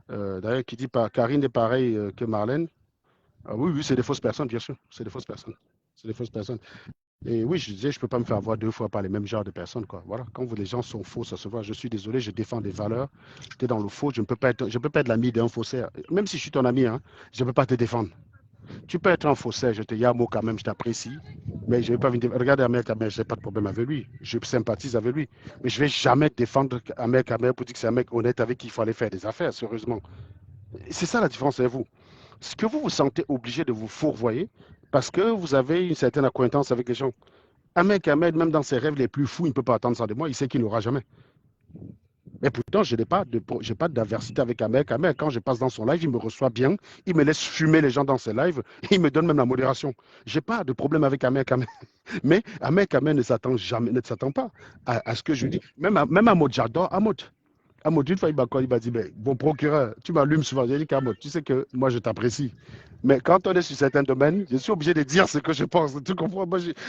d'ailleurs, qui dit Karine est pareil que Marlène. Ah, oui, oui, c'est des fausses personnes, bien sûr. C'est des fausses personnes. C'est des fausses personnes. Et oui, je disais, je ne peux pas me faire voir deux fois par les mêmes genres de personnes, quoi. Voilà. Quand les gens sont faux, ça se voit. Je suis désolé, je défends des valeurs. Tu es dans le faux, je ne peux pas être l'ami d'un faussaire. Même si je suis ton ami, hein, je ne peux pas te défendre. Tu peux être un faussaire, je te yamo quand même, je t'apprécie, mais je ne vais pas venir. Regarde Ahmed Kamer, je n'ai pas de problème avec lui. Je sympathise avec lui. Mais je ne vais jamais défendre Ahmed Kamer pour dire que c'est un mec honnête avec qui il faut aller faire des affaires, sérieusement. C'est ça la différence avec vous. Ce que vous vous sentez obligé de vous fourvoyer parce que vous avez une certaine acquaintance avec les gens. Ahmed Kamer, même dans ses rêves les plus fous, il ne peut pas attendre ça de moi, il sait qu'il n'aura jamais. Mais pourtant, je n'ai pas d'aversité avec Ahmed. Ahmed, quand je passe dans son live, il me reçoit bien. Il me laisse fumer les gens dans ses lives. Et il me donne même la modération. Je n'ai pas de problème avec Ahmed Ahmed. Mais Ahmed Ahmed ne s'attend pas à ce que je dis. Même Ahmed, j'adore Ahmed. Ahmed, une fois, il m'a dit, mais, bon procureur, tu m'allumes souvent. J'ai dit, Ahmed, tu sais que moi, je t'apprécie. Mais quand on est sur certains domaines, je suis obligé de dire ce que je pense. Tu comprends?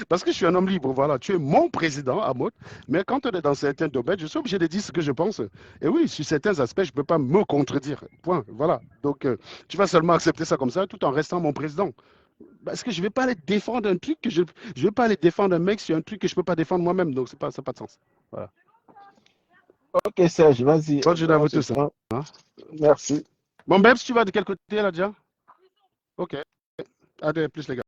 Parce que je suis un homme libre. Voilà. Tu es mon président, Ahmed. Mais quand on est dans certains domaines, je suis obligé de dire ce que je pense. Et oui, sur certains aspects, je ne peux pas me contredire. Point. Voilà. Donc, tu vas seulement accepter ça comme ça tout en restant mon président. Parce que je ne vais pas aller défendre un truc que je ne vais pas aller défendre un mec sur un truc que je ne peux pas défendre moi-même. Donc, ça n'a pas de sens. Voilà. Ok, Serge, vas-y. Bonne journée à vous tous. Hein. Merci. Bon, Bebs, tu vas de quel côté là déjà? Ok. Allez, plus les gars.